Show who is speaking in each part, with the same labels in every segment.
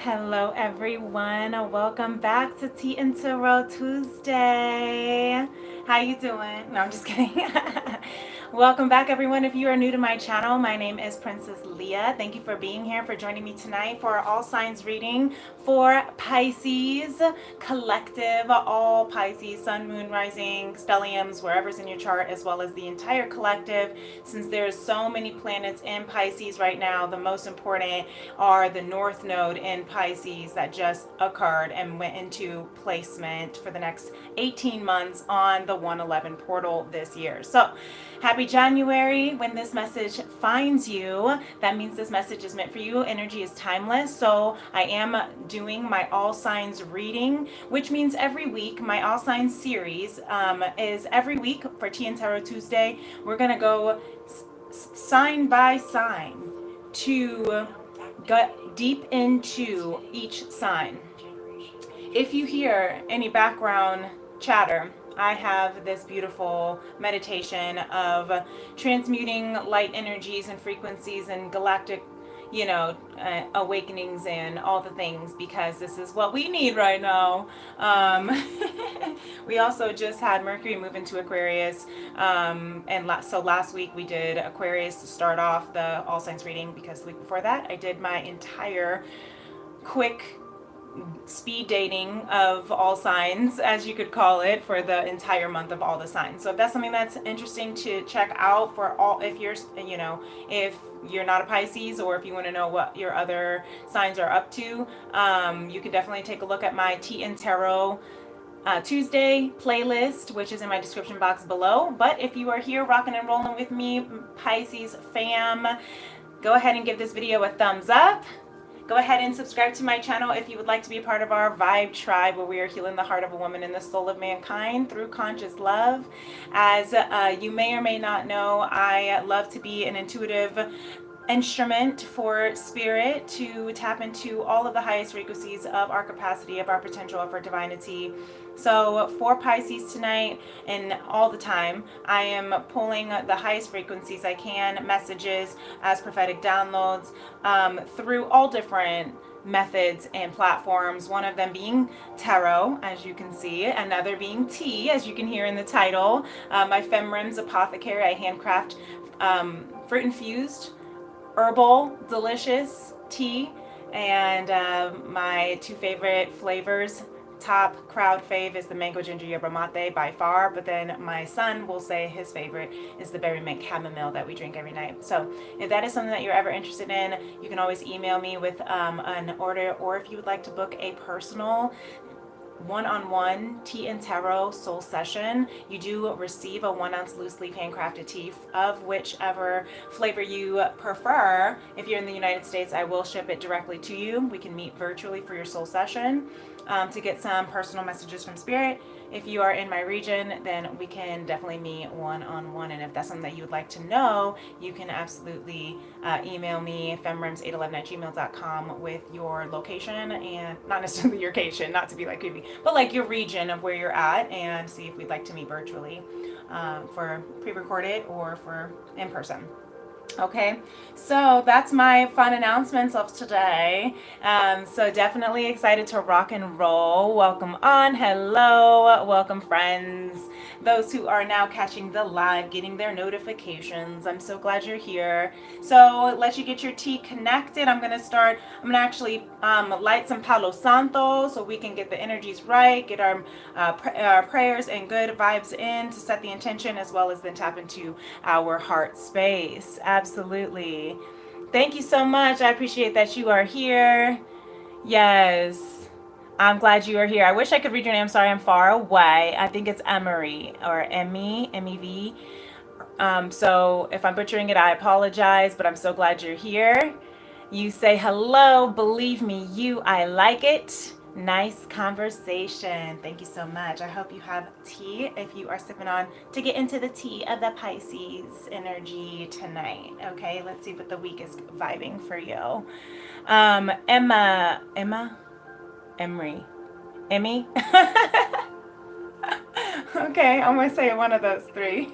Speaker 1: Hello everyone, welcome back to Tea and Tarot Tuesday. How you doing? No, I'm just kidding. Welcome back everyone. If you are new to my channel, my name is Princess Leah. Thank you for being here, for joining me tonight for our all signs reading for Pisces collective, all Pisces, sun, moon, rising, stelliums, wherever's in your chart, as well as the entire collective. Since there's so many planets in Pisces right now, the most important are the North Node in Pisces that just occurred and went into placement for the next 18 months on the 111 portal this year. So happy January. When this message finds you, that means this message is meant for you. Energy is timeless. So I am doing my all signs reading, which means every week. My all signs series is every week for Tea and Tarot Tuesday. We're going to go sign by sign to get deep into each sign. If you hear any background chatter, I have this beautiful meditation of transmuting light energies and frequencies and galactic, awakenings and all the things, because this is what we need right now. We also just had Mercury move into Aquarius, so last week we did Aquarius to start off the all signs reading, because the week before that I did my entire quick speed dating of all signs, as you could call it, for the entire month of all the signs. So if that's something that's interesting to check out for all, if you're not a Pisces, or if you want to know what your other signs are up to, you can definitely take a look at my Tea and Tarot Tuesday playlist, which is in my description box below. But if you are here rocking and rolling with me, Pisces fam, go ahead and give this video a thumbs up. Go ahead and subscribe to my channel if you would like to be a part of our vibe tribe, where we are healing the heart of a woman and the soul of mankind through conscious love. As you may or may not know, I love to be an intuitive instrument for spirit to tap into all of the highest frequencies of our capacity, of our potential, of our divinity. So for Pisces tonight and all the time, I am pulling the highest frequencies I can, messages as prophetic downloads, through all different methods and platforms, one of them being tarot, as you can see, another being tea, as you can hear in the title. My FemRems apothecary, I handcraft fruit infused herbal delicious tea, and my two favorite flavors, top crowd fave is the mango ginger yerba mate by far, but then my son will say his favorite is the berry mint chamomile that we drink every night. So if that is something that you're ever interested in, you can always email me with an order, or if you would like to book a personal one-on-one tea and tarot soul session, you do receive a 1 ounce loose leaf handcrafted tea of whichever flavor you prefer. If you're in the United States, I will ship it directly to you. We can meet virtually for your soul session to get some personal messages from spirit. If you are in my region, then we can definitely meet one-on-one. And if that's something that you would like to know, you can absolutely email me, femrems811@gmail.com, with your location, and not necessarily your location, not to be like creepy, but like your region of where you're at, and see if we'd like to meet virtually for pre-recorded or for in person. Okay, so that's my fun announcements of today. So definitely excited to rock and roll. Welcome on, hello, welcome friends. Those who are now catching the live, getting their notifications, I'm so glad you're here. So let you get your tea connected. I'm gonna actually light some Palo Santo so we can get the energies right, get our prayers and good vibes in to set the intention, as well as then tap into our heart space. Absolutely. Thank you so much. I appreciate that you are here. Yes, I'm glad you are here. I wish I could read your name. Sorry, I'm far away. I think it's Emery or Emmy, M-E-V. So if I'm butchering it, I apologize, but I'm so glad you're here. You say hello. Believe me, I like it. Nice conversation. Thank you so much. I hope you have tea if you are sipping on to get into the tea of the Pisces energy tonight. Okay, let's see what the week is vibing for you. Emery. Emmy? Okay, I'm going to say one of those three.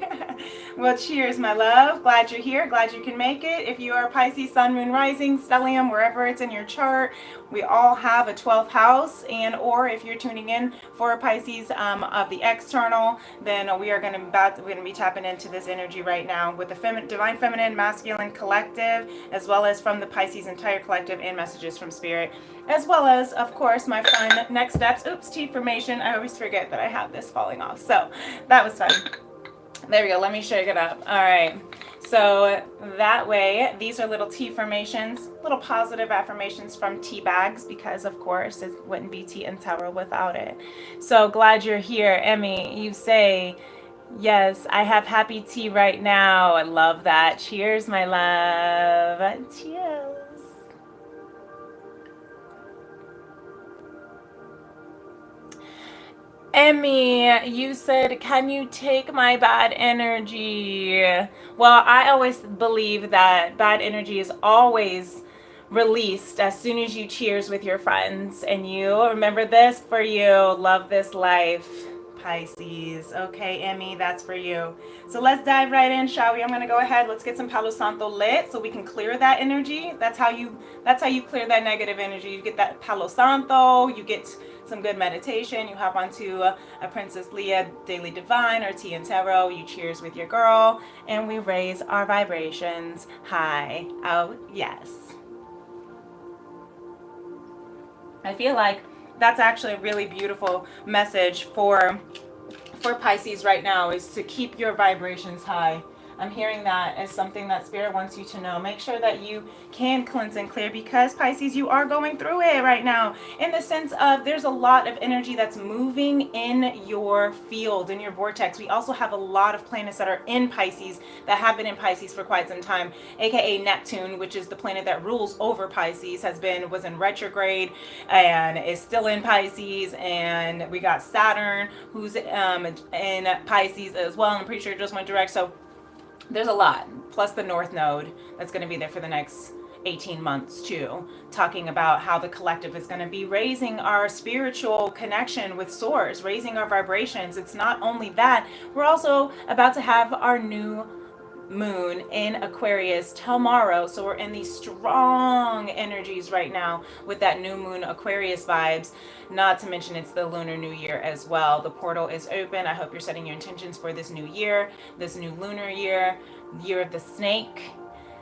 Speaker 1: Well, cheers, my love. Glad you're here. Glad you can make it. If you are Pisces, Sun, Moon, Rising, Stellium, wherever it's in your chart, we all have a 12th house. And or if you're tuning in for a Pisces of the external, then we are going to be tapping into this energy right now with the Divine Feminine, Masculine Collective, as well as from the Pisces entire collective and messages from Spirit, as well as, of course, my fun next steps. Oops, tea formation. I always forget that I have this falling off. So that was fun. There we go. Let me shake it up. All right. So that way, these are little tea formations, little positive affirmations from tea bags, because of course it wouldn't be tea and tarot without it. So glad you're here, Emmy. You say, yes, I have happy tea right now. I love that. Cheers, my love. Cheers. Emmy, you said, can you take my bad energy? Well, I always believe that bad energy is always released as soon as you cheers with your friends. And you remember this for you. Love this life, Pisces. Okay, Emmy, that's for you. So let's dive right in, shall we? I'm going to go ahead. Let's get some Palo Santo lit so we can clear that energy. That's how you clear that negative energy. You get that Palo Santo, you get some good meditation, you hop onto a Princess Leah Daily Divine or Tea and Tarot, you cheers with your girl, and we raise our vibrations high. Oh, yes. I feel like that's actually a really beautiful message for Pisces right now, is to keep your vibrations high. I'm hearing that as something that Spirit wants you to know. Make sure that you can cleanse and clear, because Pisces, you are going through it right now, in the sense of there's a lot of energy that's moving in your field, in your vortex. We also have a lot of planets that are in Pisces, that have been in Pisces for quite some time, aka Neptune, which is the planet that rules over Pisces, was in retrograde and is still in Pisces. And we got Saturn, who's in Pisces as well. I'm pretty sure it just went direct. So there's a lot, plus the North Node that's going to be there for the next 18 months too, talking about how the collective is going to be raising our spiritual connection with Source, raising our vibrations. It's not only that, we're also about to have our new moon in Aquarius tomorrow. So we're in these strong energies right now with that new moon Aquarius vibes. Not to mention it's the Lunar New Year as well. The portal is open. I hope you're setting your intentions for this new year, this new lunar year, year of the snake.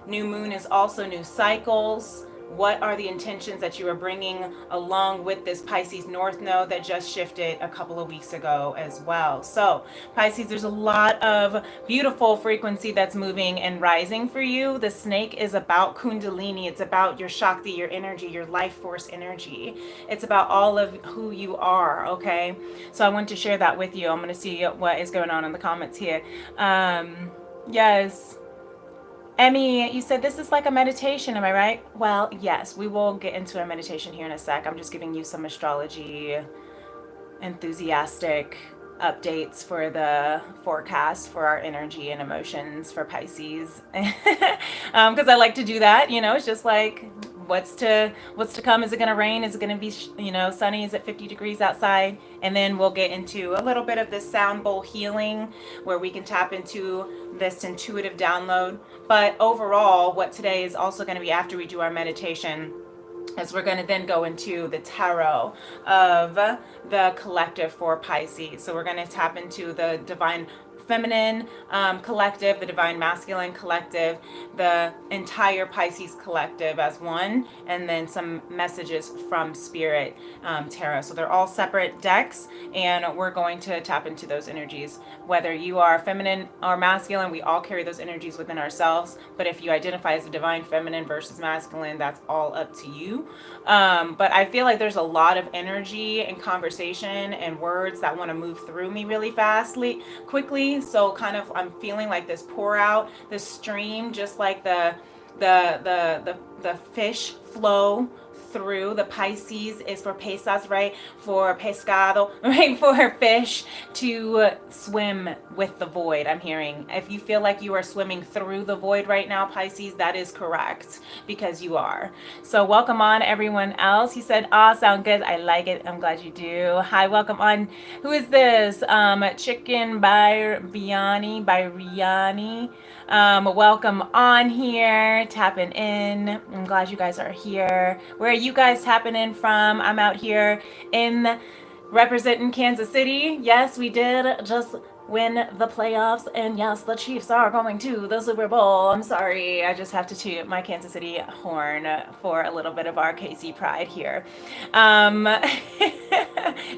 Speaker 1: New moon is also new cycles. What are the intentions that you are bringing along with this Pisces North Node that just shifted a couple of weeks ago as well? So Pisces, there's a lot of beautiful frequency that's moving and rising for you. The snake is about Kundalini. It's about your Shakti, your energy, your life force energy. It's about all of who you are, okay? So I want to share that with you. I'm going to see what is going on in the comments here. Yes. Emmy, you said this is like a meditation, am I right? Well, yes, we will get into a meditation here in a sec. I'm just giving you some astrology enthusiastic updates for the forecast for our energy and emotions for Pisces. Because I like to do that, it's just like, what's to come? Is it going to rain? Is it going to be, sunny? Is it 50 degrees outside? And then we'll get into a little bit of this sound bowl healing, where we can tap into this intuitive download. But overall, what today is also going to be, after we do our meditation, is we're going to then go into the tarot of the collective for Pisces. So we're going to tap into the divine feminine collective, the divine masculine collective, the entire Pisces collective as one, and then some messages from Spirit Tarot. So they're all separate decks, and we're going to tap into those energies. Whether you are feminine or masculine, we all carry those energies within ourselves. But if you identify as a divine feminine versus masculine, that's all up to you. But I feel like there's a lot of energy and conversation and words that want to move through me really quickly. So kind of, I'm feeling like this pour out, this stream, just like the fish flow through. The Pisces is for pesas, right? For pescado, right? For fish to swim with the void, I'm hearing. If you feel like you are swimming through the void right now, Pisces, that is correct, because you are. So welcome on everyone else. He said, ah, sound good. I like it. I'm glad you do. Hi, welcome on. Who is this? Chicken by Biryani. Welcome on here, tapping in. I'm glad you guys are here. Where are you guys tapping in from? I'm out here in representing Kansas City. Yes, we did just win the playoffs, and yes, the Chiefs are going to the Super Bowl. I'm sorry, I just have to toot my Kansas City horn for a little bit of our KC pride here.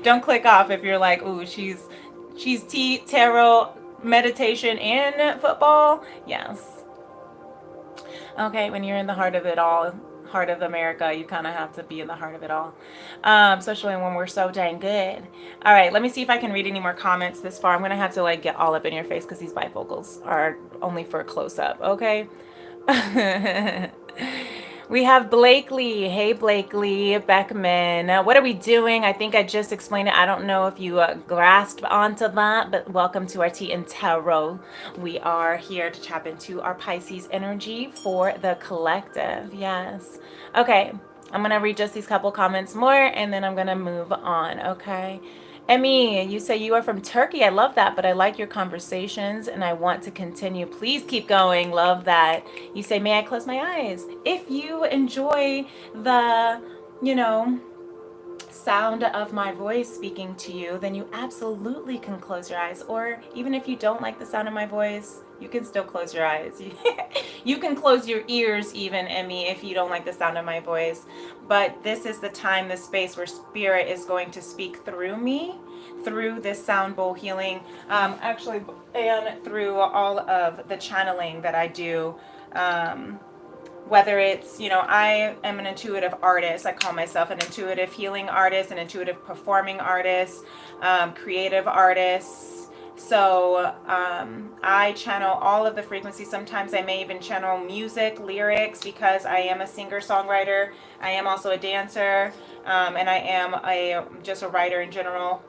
Speaker 1: Don't click off if you're like, ooh, she's tea, tarot, meditation, and football. Yes. Okay, when you're in the heart of it all, heart of America, you kind of have to be in the heart of it all, especially when we're so dang good. All right, let me see if I can read any more comments this far. I'm gonna have to like get all up in your face because these bifocals are only for a close-up. Okay. We have Blakely. Hey, Blakely Beckman. What are we doing? I think I just explained it. I don't know if you grasped onto that, but welcome to our Tea and Tarot. We are here to tap into our Pisces energy for the collective. Yes. Okay. I'm going to read just these couple comments more, and then I'm going to move on. Okay. Emmy, you say you are from Turkey. I love that, but I like your conversations and I want to continue. Please keep going. Love that. You say, may I close my eyes? If you enjoy the, sound of my voice speaking to you, then you absolutely can close your eyes. Or even if you don't like the sound of my voice, you can still close your eyes. You can close your ears even, Emmy, if you don't like the sound of my voice. But this is the time, the space where spirit is going to speak through me, through this sound bowl healing, actually, and through all of the channeling that I do. Whether it's, I am an intuitive artist. I call myself an intuitive healing artist, an intuitive performing artist, creative artist. So I channel all of the frequencies. Sometimes I may even channel music, lyrics, because I am a singer-songwriter. I am also a dancer, and I am just a writer in general.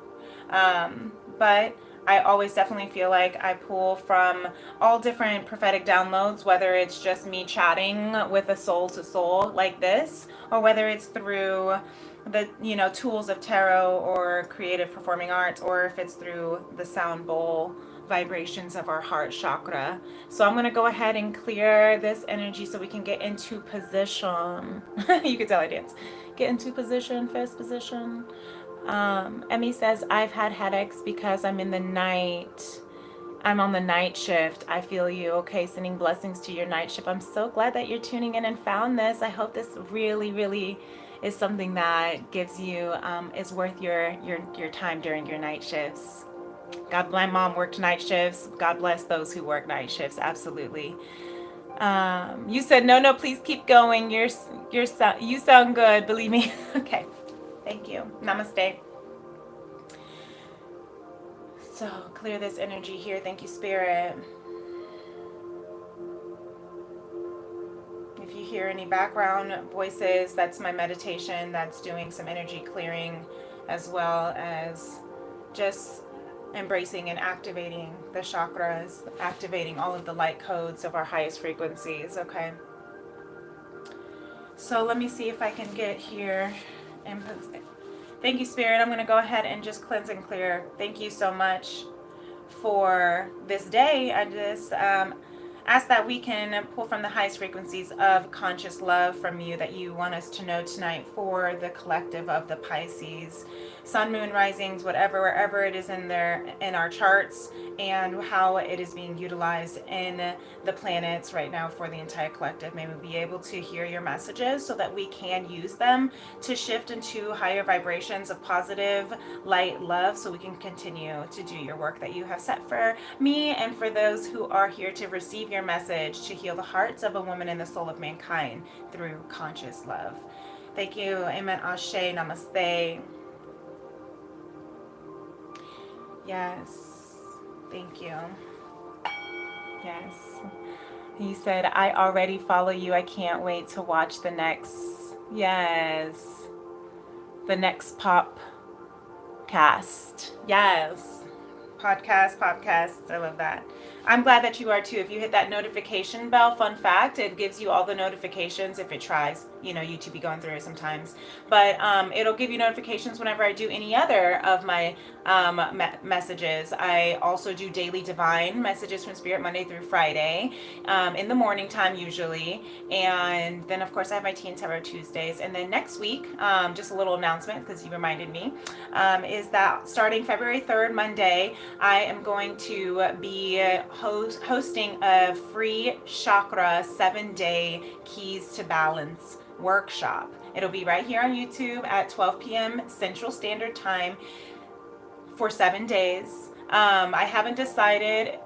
Speaker 1: But I always definitely feel like I pull from all different prophetic downloads, whether it's just me chatting with a soul to soul like this, or whether it's through the, tools of tarot or creative performing arts, or if it's through the sound bowl vibrations of our heart chakra. So I'm going to go ahead and clear this energy so we can get into position. You can tell I dance. Get into position, first position. Emmy says, I've had headaches because I'm in the night. I'm on the night shift. I feel you. Okay, sending blessings to your night shift. I'm so glad that you're tuning in and found this. I hope this really, really is something that gives you, is worth your time during your night shifts. God, my mom worked night shifts. God bless those who work night shifts. Absolutely. You said, no, please keep going. You sound good. Believe me. Okay. Thank you. Namaste. So clear this energy here. Thank you, Spirit. If you hear any background voices, that's my meditation. That's doing some energy clearing, as well as just embracing and activating the chakras, activating all of the light codes of our highest frequencies. Okay. So let me see if I can get here. Thank you, Spirit. I'm going to go ahead and just cleanse and clear. Thank you so much for this day. I just ask that we can pull from the highest frequencies of conscious love from you that you want us to know tonight for the collective of the Pisces. Sun, moon, risings, wherever it is in our charts, and how it is being utilized in the planets right now for the entire collective. May we be able to hear your messages so that we can use them to shift into higher vibrations of positive light, love, so we can continue to do your work that you have set for me and for those who are here to receive your message, to heal the hearts of a woman and the soul of mankind through conscious love. Thank you. Amen. Ashe. Namaste. Yes. Thank you. Yes. He said, I already follow you. I can't wait to watch the next. Yes. The next pop cast. Yes. Podcasts. I love that. I'm glad that you are too. If you hit that notification bell, fun fact, it gives you all the notifications if it tries. You know, YouTube be going through it sometimes. But it'll give you notifications whenever I do any other of my messages. I also do daily divine messages from Spirit Monday through Friday in the morning time usually. And then, of course, I have my Tea and Tarot Tuesdays. And then next week, just a little announcement because you reminded me, is that starting February 3rd, Monday, I am going to be hosting a free Chakra 7-day Keys to Balance workshop. It'll be right here on YouTube at 12 p.m. Central Standard Time for 7 days. I haven't decided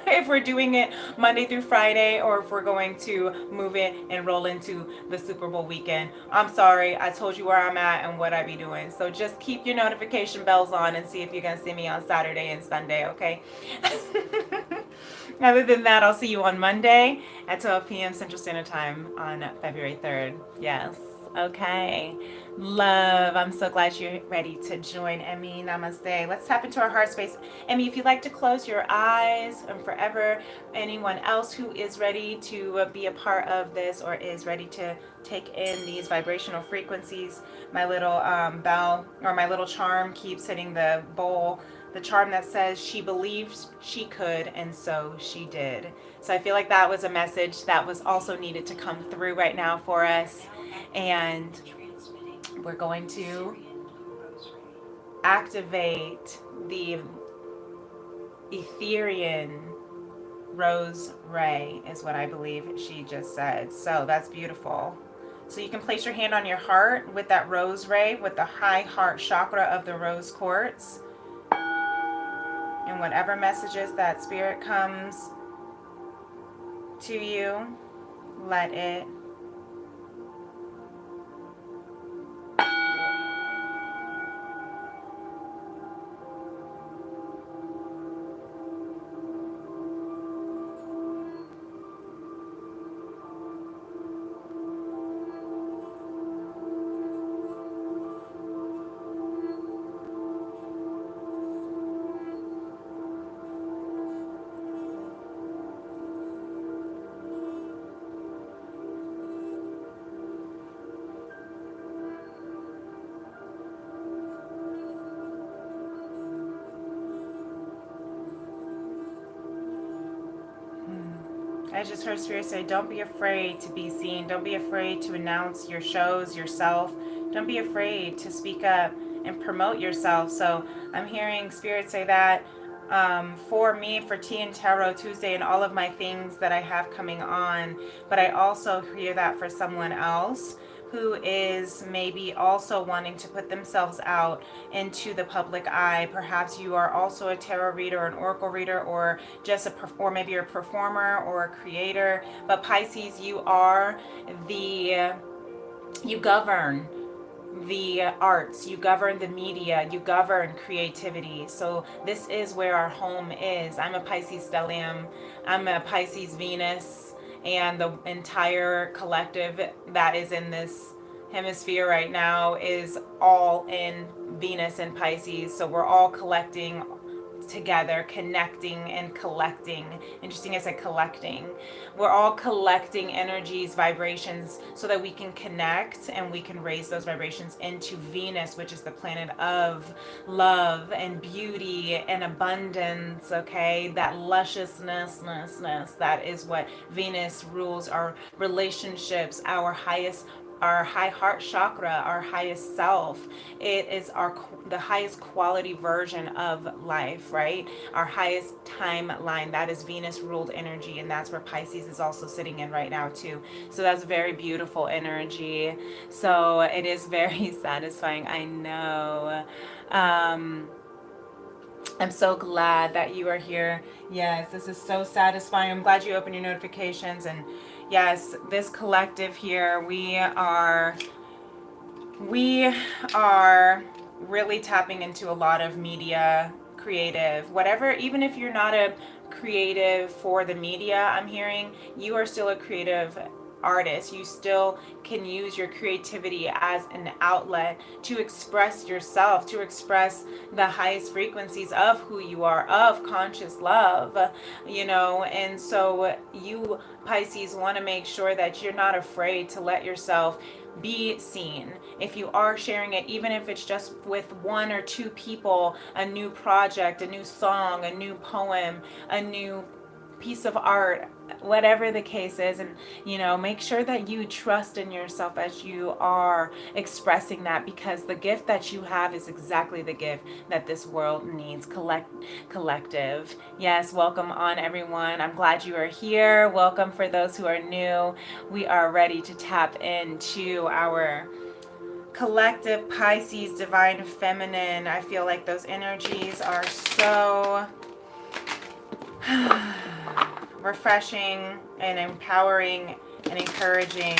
Speaker 1: if we're doing it Monday through Friday or if we're going to move it and roll into the Super Bowl weekend. I'm sorry, I told you where I'm at and what I be doing. So just keep your notification bells on and see if you're going to see me on Saturday and Sunday, okay? Other than that, I'll see you on Monday at 12 p.m. Central Standard Time on February 3rd. Yes. Okay. Love. I'm so glad you're ready to join Emmy. Namaste. Let's tap into our heart space. Emmy, if you'd like to close your eyes and forever, anyone else who is ready to be a part of this or is ready to take in these vibrational frequencies, my little bell or my little charm keeps hitting the bowl. The charm that says she believed she could and so she did. So I feel like that was a message that was also needed to come through right now for us. And we're going to activate the Etherian rose ray is what I believe she just said. So that's beautiful. So you can place your hand on your heart with that rose ray with the high heart chakra of the rose quartz. And whatever messages that spirit comes to you, let it I just heard Spirit say, don't be afraid to be seen. Don't be afraid to announce your shows, yourself. Don't be afraid to speak up and promote yourself. So I'm hearing Spirit say that for me, for Tea and Tarot Tuesday and all of my things that I have coming on. But I also hear that for someone else who is maybe also wanting to put themselves out into the public eye. Perhaps you are also a tarot reader, an oracle reader, or just or maybe you're a performer or a creator. But Pisces, you govern the arts, you govern the media, you govern creativity. So this is where our home is. I'm a Pisces stellium, I'm a Pisces Venus, and the entire collective that is in this hemisphere right now is all in Venus and Pisces. So we're all collecting together, connecting and collecting. Interesting, I said collecting. We're all collecting energies, vibrations, so that we can connect and we can raise those vibrations into Venus, which is the planet of love and beauty and abundance, okay? That lusciousness, that is what Venus rules, our relationships, our high heart chakra, our highest self. It is the highest quality version of life, right? Our highest timeline. That is Venus ruled energy, and that's where Pisces is also sitting in right now too. So that's very beautiful energy. So it is very satisfying. I know. I'm so glad that you are here. Yes, this is so satisfying. I'm glad you opened your notifications. And yes, this collective here, we are really tapping into a lot of media, creative, whatever. Even if you're not a creative for the media, I'm hearing you are still a creative artist. You still can use your creativity as an outlet to express yourself, to express the highest frequencies of who you are, of conscious love, you know. And so you, Pisces, want to make sure that you're not afraid to let yourself be seen. If you are sharing it, even if it's just with one or two people, a new project, a new song, a new poem, a new piece of art, whatever the case is, and you know, make sure that you trust in yourself as you are expressing that, because the gift that you have is exactly the gift that this world needs. Collective. Yes, welcome on everyone. I'm glad you are here. Welcome for those who are new. We are ready to tap into our collective Pisces divine feminine. I feel like those energies are so refreshing and empowering and encouraging.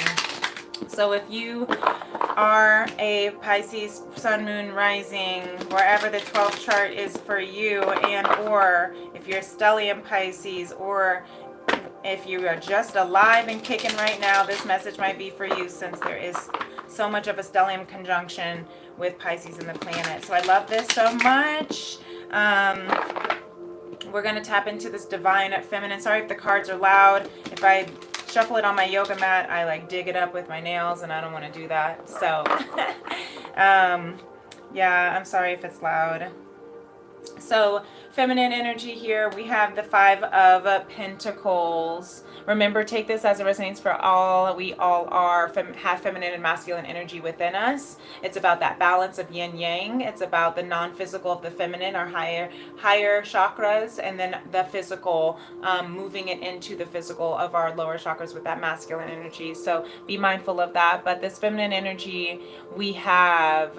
Speaker 1: So if you are a Pisces sun, moon, rising, wherever the 12th chart is for you, and or if you're a stellium Pisces, or if you are just alive and kicking right now, this message might be for you, since there is so much of a stellium conjunction with Pisces in the planet. So I love this so much. We're going to tap into this divine feminine. Sorry if the cards are loud. If I shuffle it on my yoga mat, I like dig it up with my nails, and I don't want to do that. So, yeah, I'm sorry if it's loud. So, feminine energy here, we have the Five of Pentacles. Remember, take this as it resonates for all. We all have feminine and masculine energy within us. It's about that balance of yin yang. It's about the non-physical of the feminine, our higher chakras, and then the physical, moving it into the physical of our lower chakras with that masculine energy. So be mindful of that. But this feminine energy, we have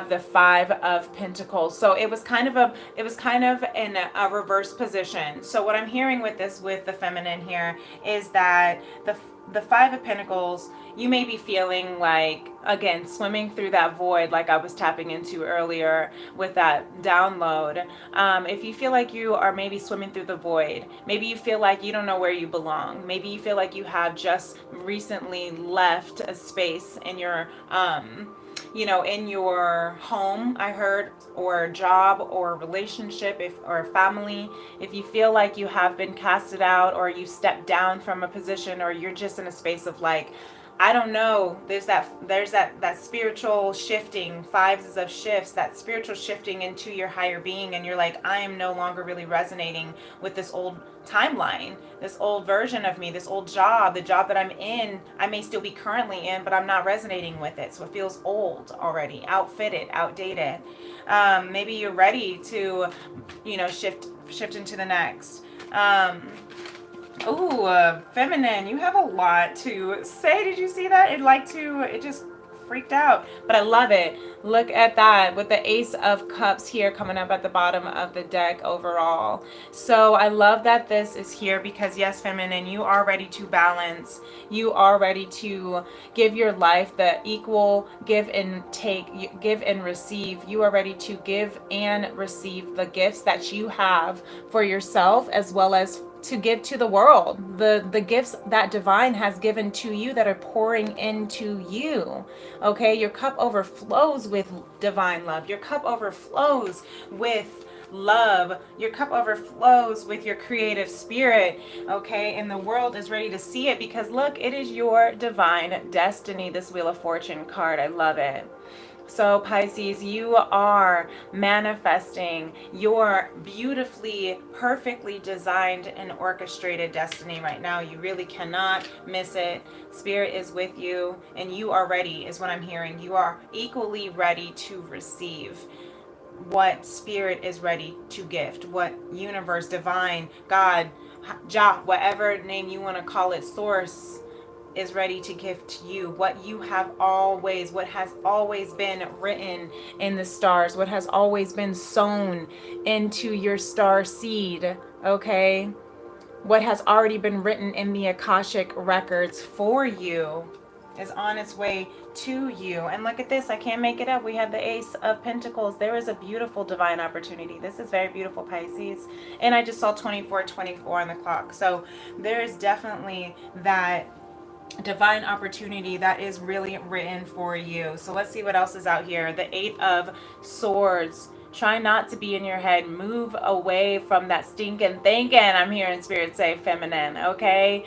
Speaker 1: the Five of Pentacles. So it was kind of in a reverse position. So what I'm hearing with the feminine here is that the Five of Pentacles, you may be feeling like, again, swimming through that void, like I was tapping into earlier with that download. If you feel like you are maybe swimming through the void, maybe you feel like you don't know where you belong, maybe you feel like you have just recently left a space in your in your home, I heard, or job, or relationship, or family. If you feel like you have been casted out, or you stepped down from a position, or you're just in a space of like, I don't know, there's that spiritual shifting, fives of shifts, that spiritual shifting into your higher being, and you're like, I am no longer really resonating with this old timeline, this old version of me, this old job, the job that I'm in, I may still be currently in, but I'm not resonating with it. So it feels old already, outfitted, outdated. Maybe you're ready to, shift into the next. Feminine, you have a lot to say. Did you see that? It just freaked out, but I love it. Look at that with the Ace of Cups here coming up at the bottom of the deck overall. So I love that this is here, because yes, feminine, you are ready to balance. You are ready to give your life the equal give and take, give and receive. You are ready to give and receive the gifts that you have for yourself, as well as to give to the world, the gifts that divine has given to you, that are pouring into you. Okay, your cup overflows with divine love. Your cup overflows with love. Your cup overflows with your creative spirit. Okay, and the world is ready to see it, because look, it is your divine destiny, this Wheel of Fortune card. I love it. So Pisces, you are manifesting your beautifully, perfectly designed and orchestrated destiny right now. You really cannot miss it. Spirit is with you, and you are ready, is what I'm hearing. You are equally ready to receive what Spirit is ready to gift, what universe, divine, God, Jah, whatever name you want to call it, source, is ready to give to you. What has always been written in the stars, what has always been sown into your star seed, okay? What has already been written in the Akashic records for you is on its way to you. And look at this, I can't make it up. We have the Ace of Pentacles. There is a beautiful divine opportunity. This is very beautiful, Pisces. And I just saw 2424 on the clock. So there is definitely that divine opportunity that is really written for you. So let's see what else is out here. The Eight of Swords. Try not to be in your head. Move away from that stinking thinking. I'm hearing spirit say feminine, okay?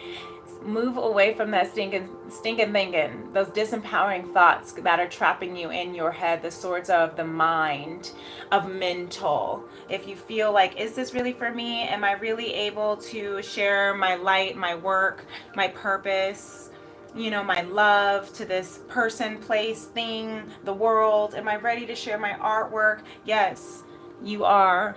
Speaker 1: Move away from that stinking thinking, those disempowering thoughts that are trapping you in your head, the swords of the mind, of mental. If you feel like, is this really for me? Am I really able to share my light, my work, my purpose, you know, my love to this person, place, thing, the world? Am I ready to share my artwork? Yes, you are.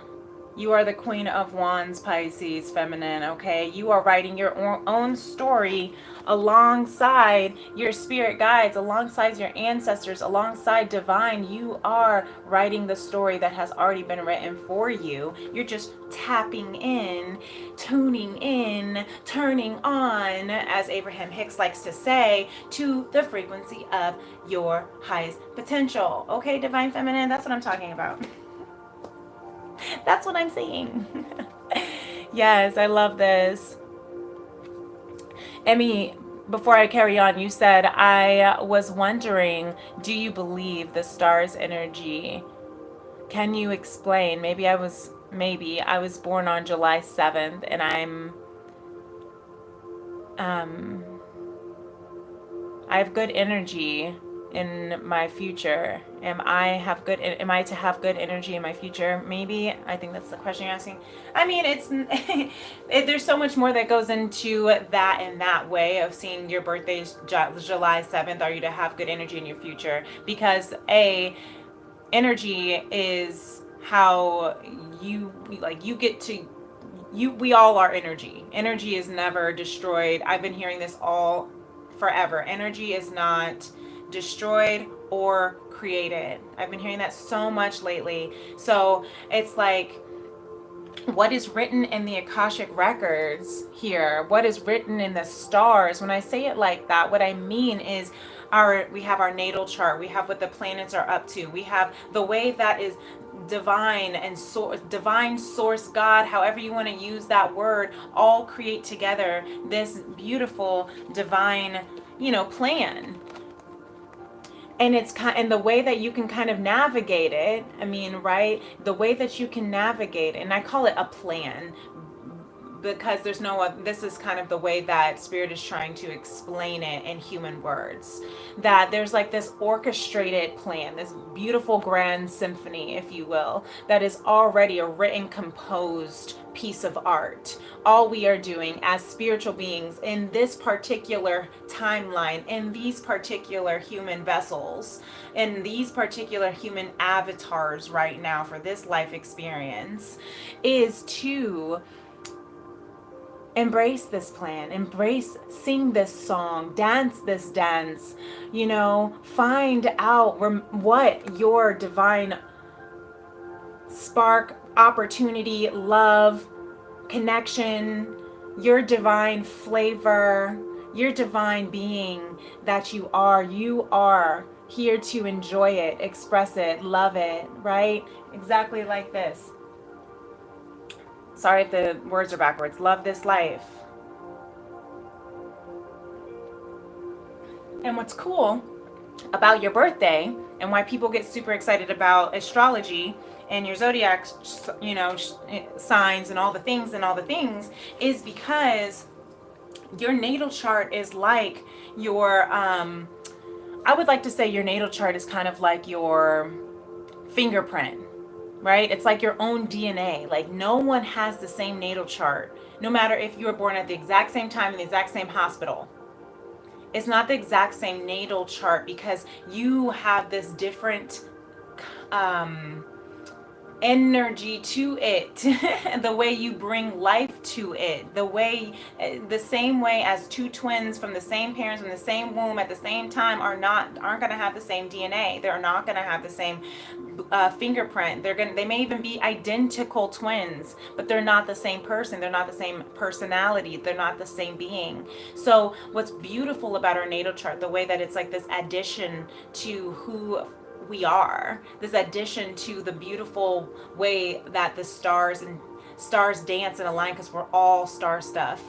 Speaker 1: You are the Queen of Wands, Pisces, feminine, okay? You are writing your own story alongside your spirit guides, alongside your ancestors, alongside divine. You are writing the story that has already been written for you. You're just tapping in, tuning in, turning on, as Abraham Hicks likes to say, to the frequency of your highest potential. Okay, divine feminine, that's what I'm talking about. That's what I'm saying. Yes, I love this. Emmy, before I carry on, you said, I was wondering, do you believe the stars' energy? Can you explain? Maybe I was born on July 7th and I have good energy in my future. Am I to have good energy in my future? Maybe. I think that's the question you're asking. I mean, there's so much more that goes into that in that way of seeing your birthday is July 7th. Are you to have good energy in your future? Because energy is how you get to we all are energy. Energy is never destroyed. I've been hearing this all forever. Energy is not destroyed or created. I've been hearing that so much lately. So it's like, what is written in the Akashic records here, what is written in the stars. When I say it like that, what I mean is we have our natal chart, we have what the planets are up to, we have the way that is divine and divine source, God, however you want to use that word, all create together this beautiful divine, plan. And and the way that you can kind of navigate it, I mean, right, the way that you can navigate, and I call it a plan because there's no, this is kind of the way that spirit is trying to explain it in human words, that there's like this orchestrated plan, this beautiful grand symphony, if you will, that is already a written, composed piece of art. All we are doing as spiritual beings in this particular timeline, in these particular human vessels, in these particular human avatars right now for this life experience, is to embrace this plan, sing this song, dance this dance, find out what your divine spark, opportunity, love, connection, your divine flavor, your divine being that you are. You are here to enjoy it, express it, love it, right? Exactly like this. Sorry if the words are backwards. Love this life. And what's cool about your birthday and why people get super excited about astrology and your zodiac, signs and all the things is because your natal chart is like your, I would like to say your natal chart is kind of like your fingerprint, right? It's like your own DNA. Like no one has the same natal chart, no matter if you were born at the exact same time in the exact same hospital. It's not the exact same natal chart because you have this different energy to it, the way you bring life to it, the same way as two twins from the same parents from the same womb at the same time aren't going to have the same DNA. They're not going to have the same fingerprint. They may even be identical twins, but they're not the same person. They're not the same personality. They're not the same being. So what's beautiful about our natal chart, the way that it's like this addition to who we are, this addition to the beautiful way that the stars dance and align, because we're all star stuff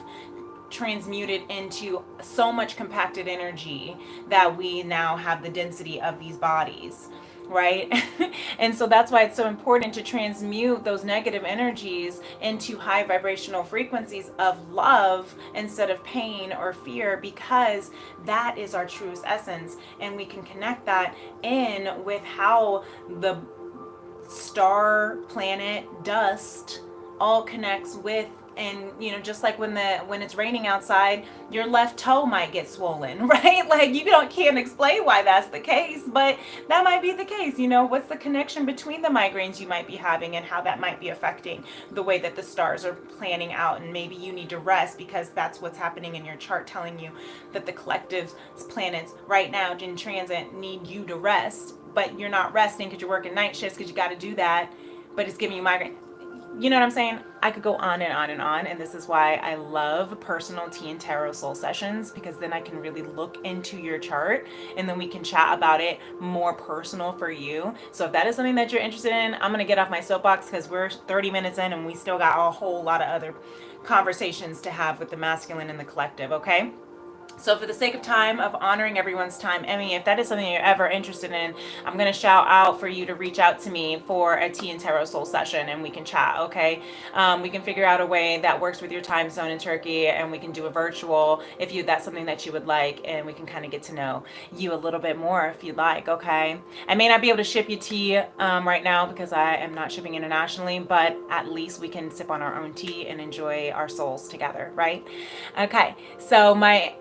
Speaker 1: transmuted into so much compacted energy that we now have the density of these bodies, right? And so that's why it's so important to transmute those negative energies into high vibrational frequencies of love instead of pain or fear, because that is our truest essence. And we can connect that in with how the star, planet, dust all connects with. And just like when it's raining outside, your left toe might get swollen, right? Like you can't explain why that's the case, but that might be the case. What's the connection between the migraines you might be having and how that might be affecting the way that the stars are planning out? And maybe you need to rest because that's what's happening in your chart, telling you that the collective planets right now in transit need you to rest, but you're not resting because you're working night shifts because you got to do that, but it's giving you migraine. You know what I'm saying? I could go on and on and on, and this is why I love personal tea and tarot soul sessions, because then I can really look into your chart and then we can chat about it more personal for you. So if that is something that you're interested in, I'm gonna get off my soapbox because we're 30 minutes in and we still got a whole lot of other conversations to have with the masculine and the collective, okay? So for the sake of time, of honoring everyone's time, Emmy, if that is something you're ever interested in, I'm going to shout out for you to reach out to me for a tea and tarot soul session and we can chat, okay? We can figure out a way that works with your time zone in Turkey, and we can do a virtual if that's something that you would like, and we can kind of get to know you a little bit more if you'd like, okay? I may not be able to ship you tea right now because I am not shipping internationally, but at least we can sip on our own tea and enjoy our souls together, right? Okay, so my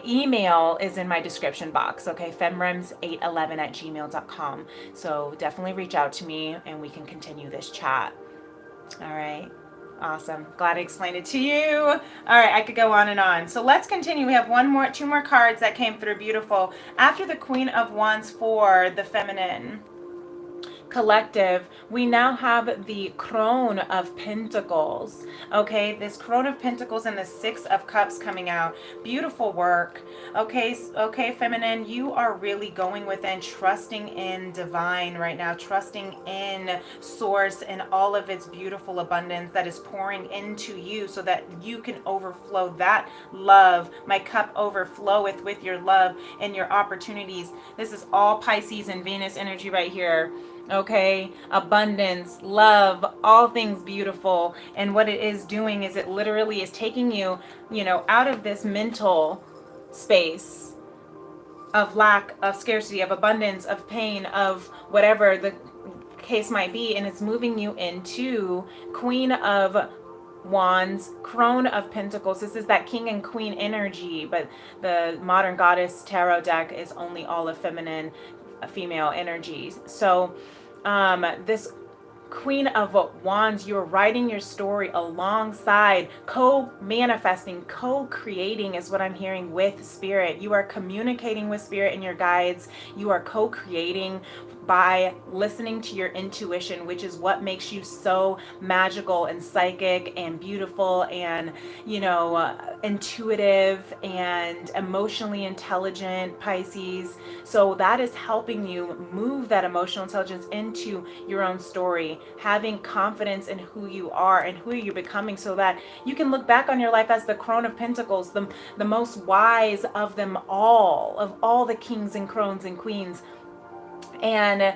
Speaker 1: email is in my description box, okay? femrems811@gmail.com. So definitely reach out to me and we can continue this chat. All right. Awesome. Glad I explained it to you. All right, I could go on and on. So let's continue. We have two more cards that came through. Beautiful. After the Queen of Wands for the feminine collective, we now have the Crone of Pentacles. Okay, this Crone of Pentacles and the Six of Cups coming out. Beautiful work. Okay, feminine, you are really going within, trusting in divine right now, trusting in source and all of its beautiful abundance that is pouring into you so that you can overflow that love. My cup overfloweth with your love and your opportunities. This is all Pisces and Venus energy right here. Okay, abundance, love, all things beautiful. And what it is doing is it literally is taking you, out of this mental space of lack, of scarcity, of abundance, of pain, of whatever the case might be, and it's moving you into Queen of Wands, Crone of Pentacles. This is that King and Queen energy, but the Modern Goddess Tarot deck is only all of feminine, female energies. So this Queen of Wands, you're writing your story alongside, co-manifesting, co-creating is what I'm hearing with Spirit. You are communicating with Spirit and your guides. You are co-creating by listening to your intuition, which is what makes you so magical and psychic and beautiful and, intuitive and emotionally intelligent, Pisces. So that is helping you move that emotional intelligence into your own story, having confidence in who you are and who you're becoming, so that you can look back on your life as the Crone of Pentacles, the most wise of them all, of all the kings and crones and queens. And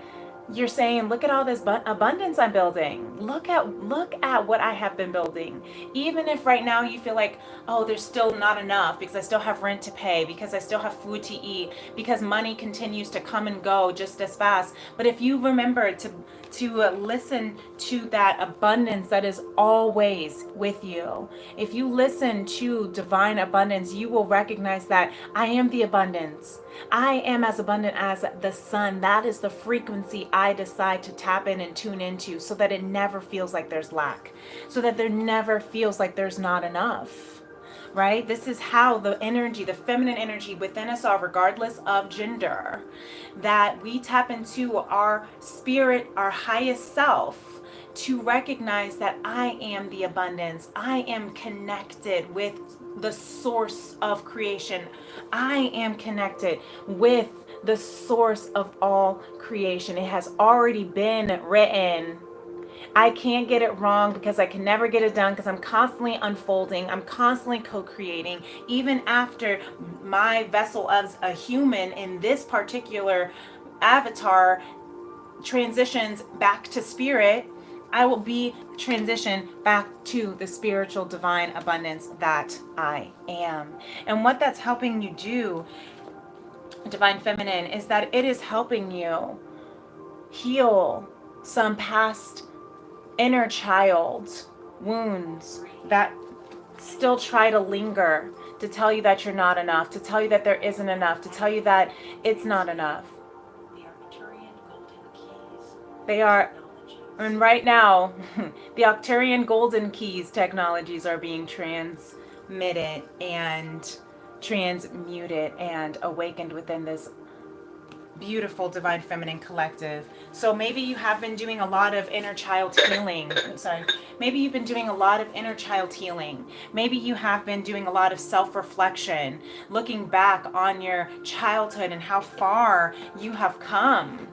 Speaker 1: you're saying, look at all this abundance I'm building. Look at what I have been building. Even if right now you feel like, oh, there's still not enough because I still have rent to pay, because I still have food to eat, because money continues to come and go just as fast. But if you remember to to listen to that abundance that is always with you. If you listen to divine abundance, you will recognize that I am the abundance. I am as abundant as the sun. That is the frequency I decide to tap in and tune into, so that it never feels like there's lack, so that there never feels like there's not enough. Right? This is how the energy, the feminine energy within us all, regardless of gender, that we tap into our spirit, our highest self, to recognize that I am the abundance. I am connected with the source of creation. I am connected with the source of all creation. It has already been written. I can't get it wrong because I can never get it done, because I'm constantly unfolding. I'm constantly co-creating. Even after my vessel as a human in this particular avatar transitions back to spirit, I will be transitioned back to the spiritual divine abundance that I am. And what that's helping you do, divine feminine, is that it is helping you heal some past inner child wounds that still try to linger, to tell you that you're not enough, to tell you that there isn't enough, to tell you that it's not enough. They are, and right now, the Arcturian golden keys technologies are being transmitted and transmuted and awakened within this beautiful divine feminine collective. So maybe you have been doing a lot of inner child healing. Maybe you've been doing a lot of inner child healing. Maybe you have been doing a lot of self-reflection, looking back on your childhood and how far you have come,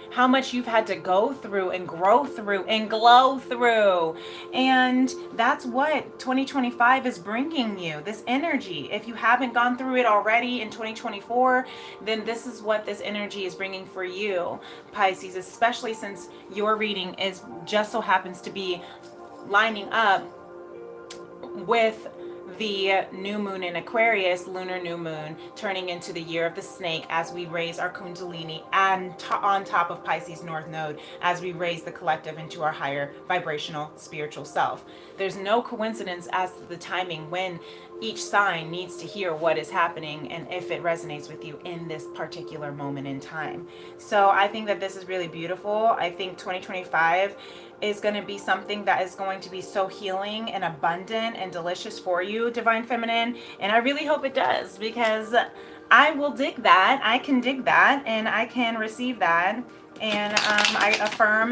Speaker 1: how much you've had to go through and grow through and glow through. And that's what 2025 is bringing you, this energy. If you haven't gone through it already in 2024, then this is what this energy is bringing for you, Pisces, especially since your reading is just so happens to be lining up with the new moon in Aquarius, lunar new moon, turning into the year of the snake as we raise our Kundalini, and on top of Pisces North Node as we raise the collective into our higher vibrational spiritual self. There's no coincidence as to the timing when each sign needs to hear what is happening and if it resonates with you in this particular moment in time. So I think that this is really beautiful. I think 2025 is going to be something that is going to be so healing and abundant and delicious for you, divine feminine. And I really hope it does, because I will dig that. I can dig that and I can receive that. And I affirm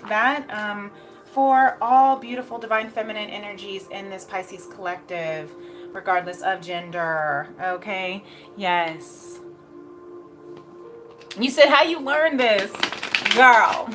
Speaker 1: that for all beautiful divine feminine energies in this Pisces collective, regardless of gender. Okay? Yes. You said, how you learn this? Girl.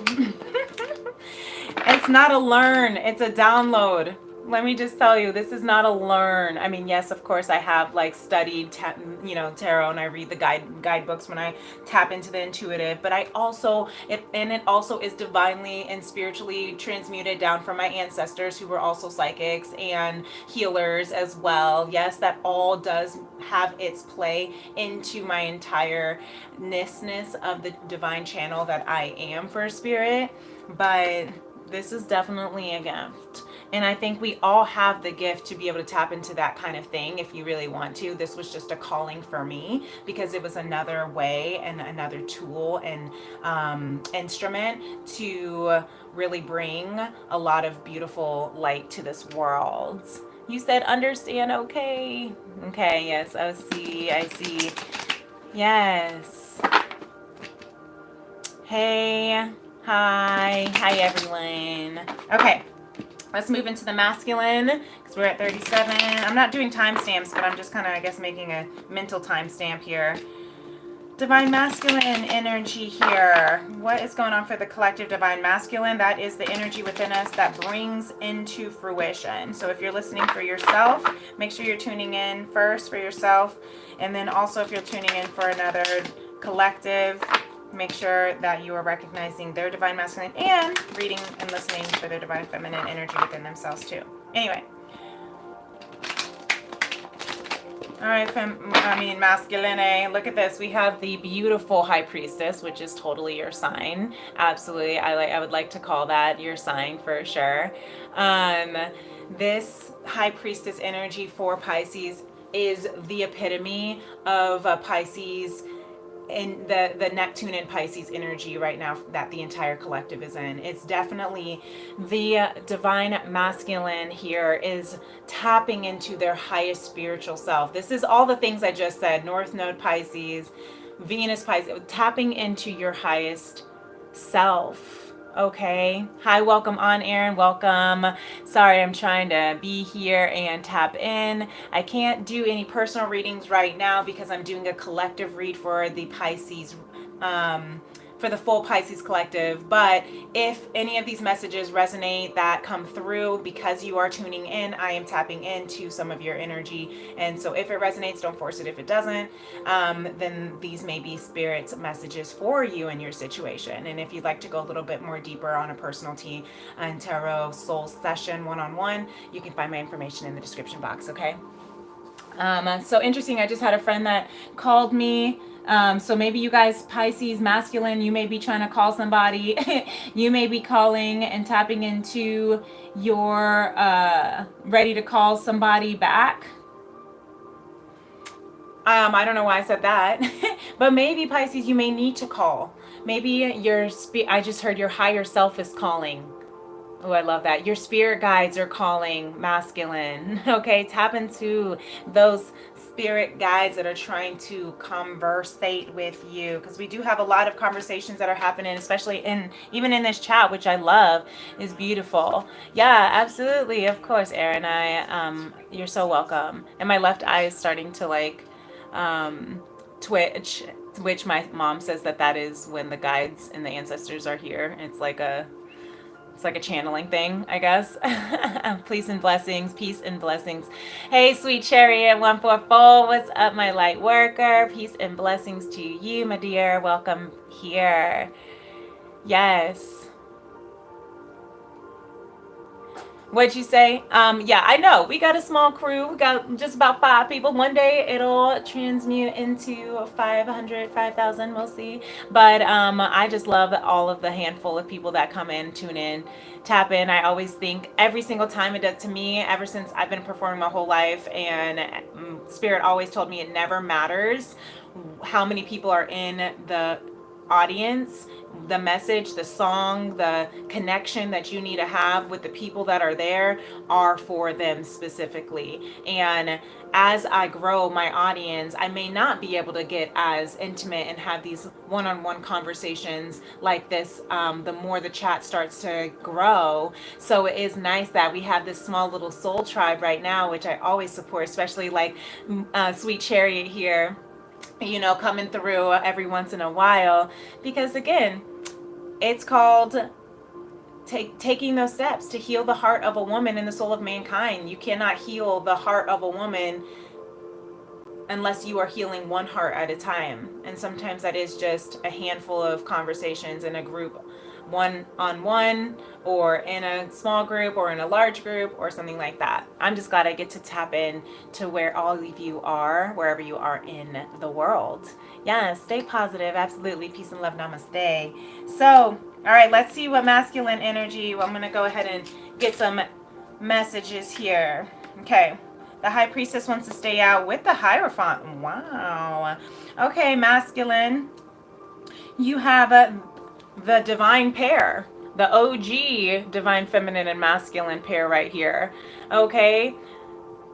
Speaker 1: It's not a learn, it's a download. Let me just tell you, this is not a learn. I mean, yes, of course, I have like studied, tarot, and I read the guidebooks when I tap into the intuitive. But I also, it also is divinely and spiritually transmuted down from my ancestors, who were also psychics and healers as well. Yes, that all does have its play into my entire ness of the divine channel that I am for spirit. But this is definitely a gift. And I think we all have the gift to be able to tap into that kind of thing if you really want to. This was just a calling for me because it was another way and another tool and instrument to really bring a lot of beautiful light to this world. You said understand, okay. Okay, yes, I see. Yes. Hey. Hi everyone. Okay, let's move into the masculine because we're at 37. I'm not doing timestamps, but I'm just kind of, I guess, making a mental timestamp here. Divine masculine energy here. What is going on for the collective divine masculine? That is the energy within us that brings into fruition. So if you're listening for yourself, make sure you're tuning in first for yourself. And then also if you're tuning in for another collective, make sure that you are recognizing their divine masculine and reading and listening for their divine feminine energy within themselves too. Anyway. All right, masculine. Look at this. We have the beautiful High Priestess, which is totally your sign. Absolutely, I would like to call that your sign for sure. Um, this High Priestess energy for Pisces is the epitome of Pisces in the Neptune and Pisces energy right now that the entire collective is in. It's definitely the divine masculine here is tapping into their highest spiritual self. This is all the things I just said. North Node Pisces, Venus Pisces, tapping into your highest self. Okay. Hi, welcome on, Aaron. Welcome. Sorry, I'm trying to be here and tap in. I can't do any personal readings right now because I'm doing a collective read for the Pisces, for the full Pisces collective. But if any of these messages resonate that come through because you are tuning in, I am tapping into some of your energy. And so if it resonates, don't force it. If it doesn't, then these may be spirit's messages for you in your situation. And if you'd like to go a little bit more deeper on a personal tea and tarot soul session one-on-one, you can find my information in the description box, okay? So interesting. I just had a friend that called me. So maybe you guys, Pisces masculine, you may be trying to call somebody. You may be calling and tapping into your ready to call somebody back. I don't know why I said that, but maybe Pisces, you may need to call. Maybe I just heard your higher self is calling. Oh, I love that. Your spirit guides are calling, masculine. Okay, tap into those spirit guides that are trying to conversate with you, because we do have a lot of conversations that are happening, especially even in this chat, which I love, is beautiful. Yeah, absolutely. Of course, Aaron. You're so welcome. And my left eye is starting to twitch, which my mom says that is when the guides and the ancestors are here. It's like a channeling thing, I guess. Peace and blessings. Peace and blessings. Hey, sweet chariot 144. What's up, my light worker? Peace and blessings to you, my dear. Welcome here. Yes. What'd you say? Yeah, I know. We got a small crew. We got just about 5 people. One day it'll transmute into 500, 5,000. We'll see. But I just love all of the handful of people that come in, tune in, tap in. I always think every single time it does to me, ever since I've been performing my whole life, and Spirit always told me it never matters how many people are in the audience. The message, the song, the connection that you need to have with the people that are there are for them specifically. And as I grow my audience, I may not be able to get as intimate and have these one-on-one conversations like this the more the chat starts to grow. So it is nice that we have this small little soul tribe right now, which I always support, especially like Sweet Chariot here, coming through every once in a while, because again, it's called taking those steps to heal the heart of a woman and the soul of mankind. You cannot heal the heart of a woman unless you are healing one heart at a time. And sometimes that is just a handful of conversations in a group, one-on-one, or in a small group, or in a large group, or something like that. I'm just glad I get to tap in to where all of you are, wherever you are in the world. Yeah, stay positive. Absolutely. Peace and love. Namaste. So, all right, let's see what masculine energy. I'm going to go ahead and get some messages here. Okay. The High Priestess wants to stay out with the Hierophant. Wow. Okay, masculine. You have the divine pair. The OG divine feminine and masculine pair right here. Okay.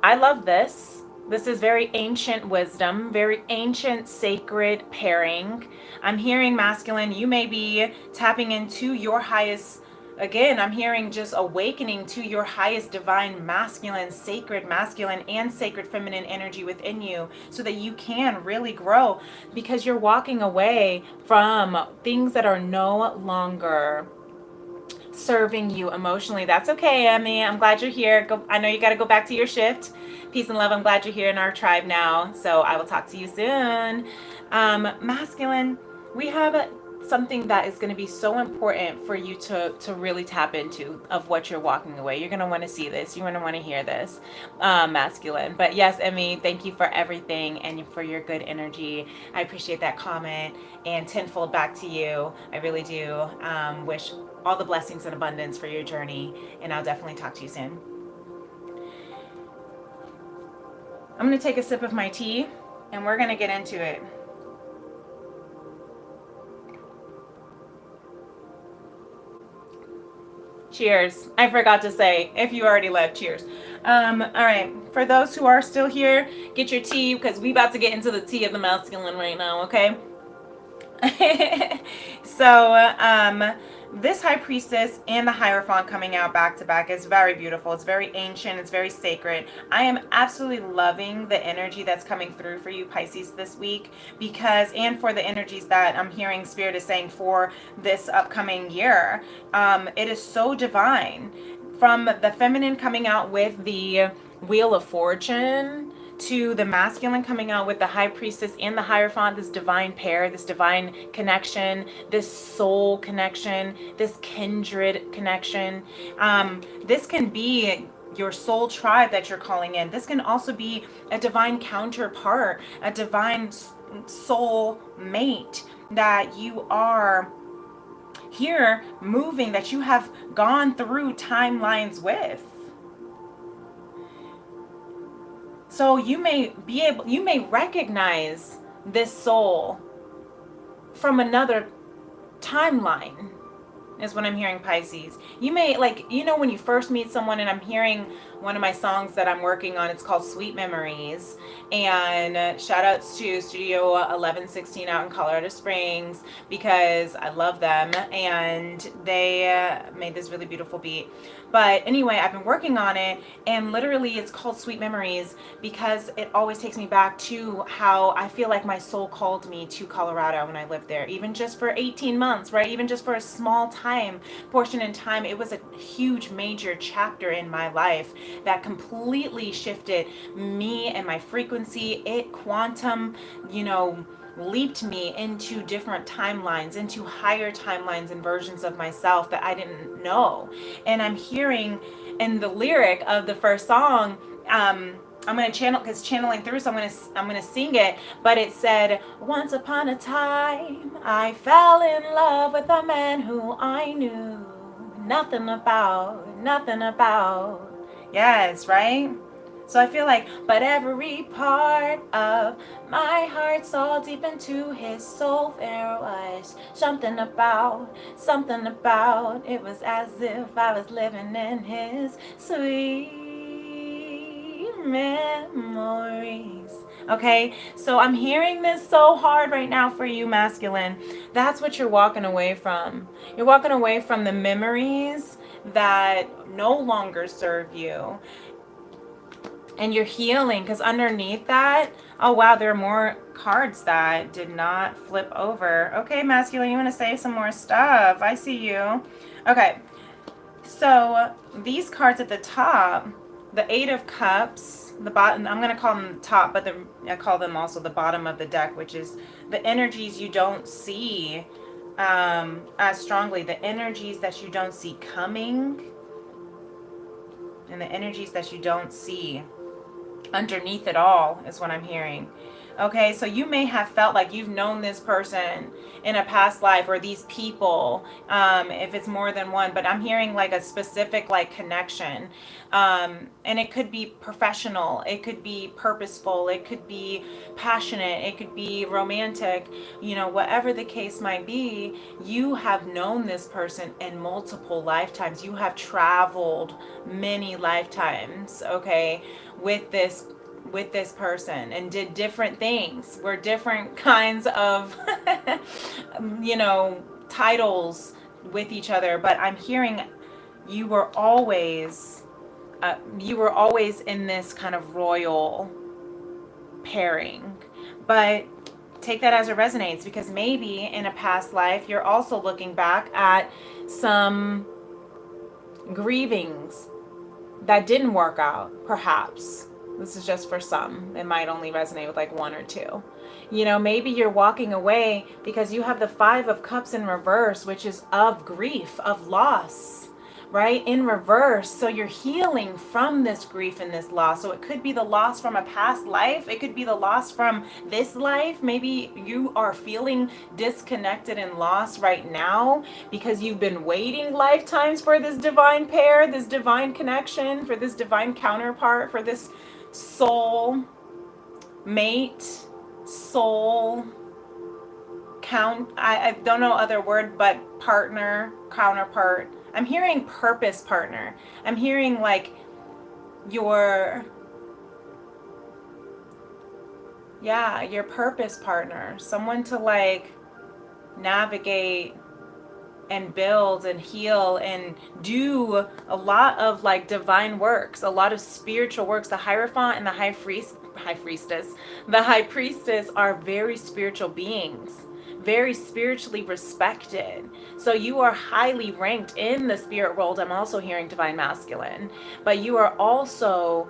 Speaker 1: I love this. This is very ancient wisdom, very ancient sacred pairing. I'm hearing masculine. You may be tapping into your highest. Again, I'm hearing just awakening to your highest divine masculine, sacred masculine, and sacred feminine energy within you, so that you can really grow, because you're walking away from things that are no longer serving you emotionally. That's okay, Emmy. I'm glad you're here. I know you got to go back to your shift. Peace and love. I'm glad you're here in our tribe now. So I will talk to you soon. Masculine, we have something that is going to be so important for you to really tap into of what you're walking away. You're going to want to see this. You're going to want to hear this, masculine. But yes, Emmy, thank you for everything and for your good energy. I appreciate that comment, and tenfold back to you. I really do. Wish all the blessings and abundance for your journey, and I'll definitely talk to you soon. I'm going to take a sip of my tea, and we're going to get into it. Cheers. I forgot to say, if you already left, cheers. All right. For those who are still here, get your tea, because we about to get into the tea of the masculine right now, okay? So, this High Priestess and the Hierophant coming out back to back is very beautiful. It's very ancient. It's very sacred. I am absolutely loving the energy that's coming through for you, Pisces, this week, because, and for the energies that I'm hearing Spirit is saying for this upcoming year. It is so divine. From the feminine coming out with the Wheel of Fortune, to the masculine coming out with the High Priestess and the Hierophant, this divine pair, this divine connection, this soul connection, this kindred connection. This can be your soul tribe that you're calling in. This can also be a divine counterpart, a divine soul mate that you are here moving, that you have gone through timelines with. So you may recognize this soul from another timeline, is what I'm hearing, Pisces. You may, like, when you first meet someone, and I'm hearing one of my songs that I'm working on, it's called Sweet Memories, and shout outs to Studio 1116 out in Colorado Springs, because I love them, and they made this really beautiful beat. But anyway, I've been working on it, and literally it's called Sweet Memories because it always takes me back to how I feel like my soul called me to Colorado when I lived there, even just for 18 months, right? Even just for a small portion in time. It was a huge, major chapter in my life that completely shifted me and my frequency. It quantum, leaped me into different timelines, into higher timelines and versions of myself that I didn't know. And I'm hearing in the lyric of the first song, I'm going to channel, because channeling through, so I'm going to sing it, but it said, once upon a time I fell in love with a man who I knew nothing about. Yes, right? So I feel like, but every part of my heart saw deep into his soul. There was something about, it was as if I was living in his sweet memories. Okay, so I'm hearing this so hard right now for you, masculine. That's what you're walking away from. You're walking away from the memories that no longer serve you. And you're healing, because underneath that, oh wow, there are more cards that did not flip over. Okay, masculine, you want to say some more stuff? I see you. Okay, so these cards at the top, the Eight of Cups, the bottom, I'm going to call them the top, but I call them also the bottom of the deck, which is the energies you don't see as strongly, the energies that you don't see coming, and the energies that you don't see underneath it all is what I'm hearing. Okay, so you may have felt like you've known this person in a past life, or these people, if it's more than one, but I'm hearing like a specific like connection. And it could be professional, it could be purposeful, it could be passionate, it could be romantic, whatever the case might be. You have known this person in multiple lifetimes. You have traveled many lifetimes, okay, with this person, and did different things, were different kinds of titles with each other. But I'm hearing you were always in this kind of royal pairing. But take that as it resonates, because maybe in a past life you're also looking back at some grievings that didn't work out, perhaps. This is just for some. It might only resonate with like one or two. You know, maybe you're walking away because you have the Five of Cups in reverse, which is of grief, of loss, right? In reverse. So you're healing from this grief and this loss. So it could be the loss from a past life. It could be the loss from this life. Maybe you are feeling disconnected and lost right now because you've been waiting lifetimes for this divine pair, this divine connection, for this divine counterpart, for this soul mate, soul I don't know other word but partner, counterpart. I'm hearing purpose partner. I'm hearing like your your purpose partner, someone to like navigate and build and heal and do a lot of like divine works, a lot of spiritual works. The Hierophant and the high priestess, the high priestess are very spiritual beings, very spiritually respected. So you are highly ranked in the spirit world. I'm also hearing divine masculine, but you are also,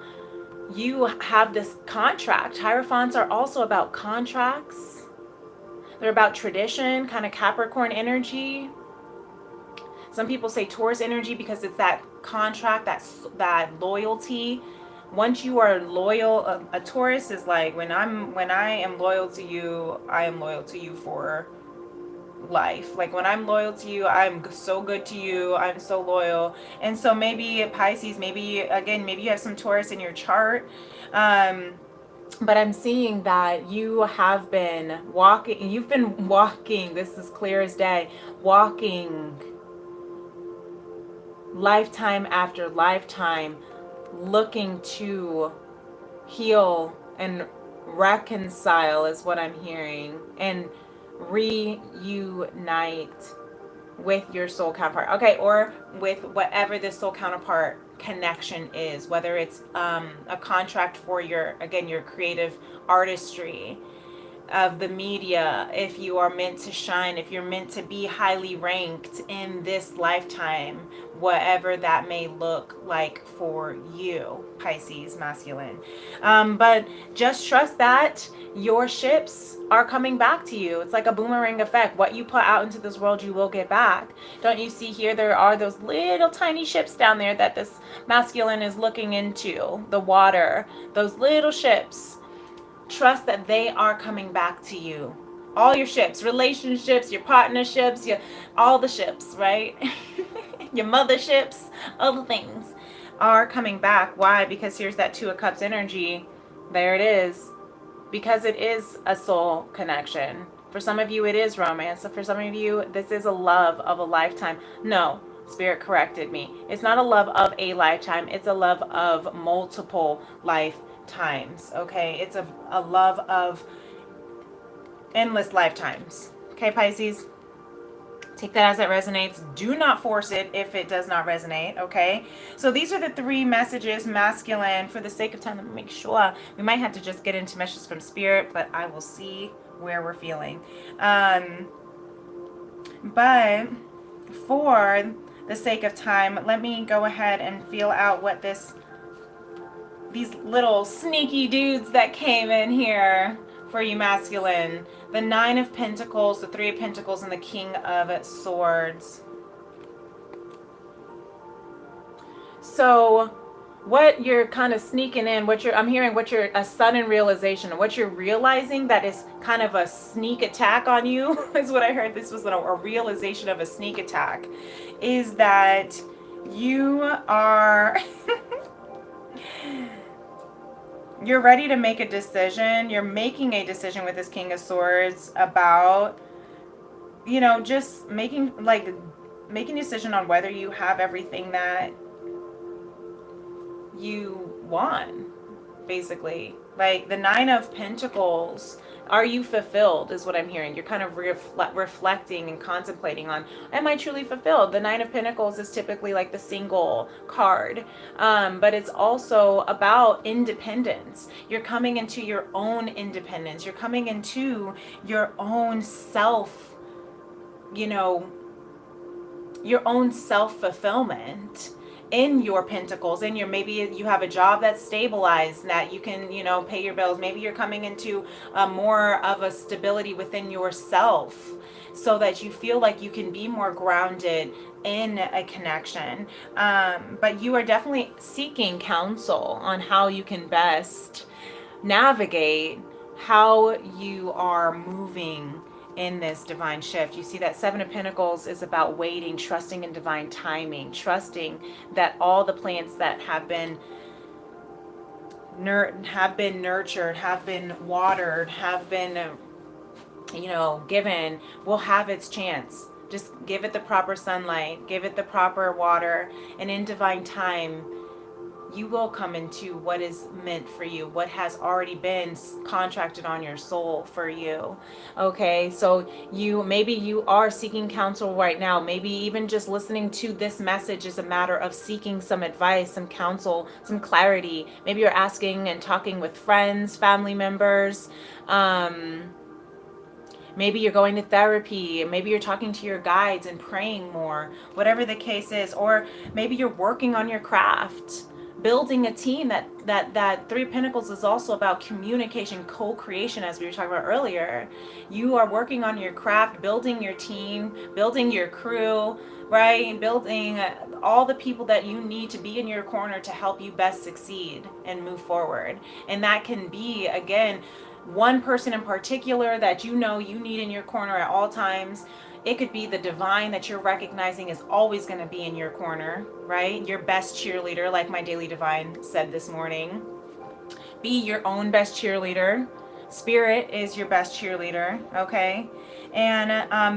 Speaker 1: you have this contract. Hierophants are also about contracts. They're about tradition, kind of Capricorn energy. Some people say Taurus energy because it's that contract, that loyalty. Once you are loyal, a Taurus is like, when I am loyal to you, I am loyal to you for life. Like when I'm loyal to you, I'm so good to you, I'm so loyal. And so maybe Pisces, maybe you have some Taurus in your chart. But I'm seeing that you've been walking, this is clear as day, walking lifetime after lifetime, looking to heal and reconcile is what I'm hearing, and reunite with your soul counterpart. Okay, or with whatever this soul counterpart connection is, whether it's a contract for your creative artistry of the media, if you are meant to shine, if you're meant to be highly ranked in this lifetime, whatever that may look like for you, Pisces masculine. But just trust that your ships are coming back to you. It's like a boomerang effect. What you put out into this world, you will get back. Don't you see here, there are those little tiny ships down there that this masculine is looking into the water, those little ships. Trust that they are coming back to you. All your ships, relationships, your partnerships, all the ships, right? Your motherships, all the things are coming back. Why? Because here's that Two of Cups energy. There it is. Because it is a soul connection. For some of you, it is romance. So for some of you, this is a love of a lifetime. No, Spirit corrected me. It's not a love of a lifetime. It's a love of multiple lifetimes. Okay, it's a love of endless lifetimes. Okay, Pisces, take that as it resonates. Do not force it if it does not resonate. Okay, so these are the three messages, masculine. For the sake of time, let me make sure. We might have to just get into messages from Spirit, but I will see where we're feeling. But for the sake of time, let me go ahead and feel out what these little sneaky dudes that came in here for you masculine. The Nine of Pentacles, the Three of Pentacles, and the King of Swords. So what you're kind of sneaking in, I'm hearing a sudden realization, what you're realizing that is kind of a sneak attack on you, is what I heard. This was a realization of a sneak attack, is that you are you're ready to make a decision. You're making a decision with this King of Swords about, just making a decision on whether you have everything that you want, basically. Like the Nine of Pentacles, are you fulfilled is what I'm hearing. You're kind of reflecting and contemplating on, am I truly fulfilled? The Nine of Pentacles is typically like the single card, but it's also about independence. You're coming into your own independence. You're coming into your own self, your own self-fulfillment. in your pentacles, in your, maybe you have a job that's stabilized, that you can, you know, pay your bills. Maybe you're coming into more of a stability within yourself, so that you feel like you can be more grounded in a connection. But you are definitely seeking counsel on how you can best navigate how you are moving in this divine shift. You see that Seven of Pentacles is about waiting, trusting in divine timing, trusting that all the plants that have been nurtured, have been watered, have been given, will have its chance. Just give it the proper sunlight, give it the proper water, and in divine time you will come into what is meant for you, what has already been contracted on your soul for you. Okay, so maybe you are seeking counsel right now. Maybe even just listening to this message is a matter of seeking some advice, some counsel, some clarity. Maybe you're asking and talking with friends, family members. Maybe you're going to therapy. Maybe you're talking to your guides and praying more, whatever the case is. Or maybe you're working on your craft, building a team. That Three of Pentacles is also about communication, co-creation, as we were talking about earlier. You are working on your craft, building your team, building your crew, right? Building all the people that you need to be in your corner to help you best succeed and move forward. And that can be, again, one person in particular that you need in your corner at all times. It could be the divine that you're recognizing is always going to be in your corner, right? Your best cheerleader, like my daily divine said this morning. Be your own best cheerleader. Spirit is your best cheerleader, okay? And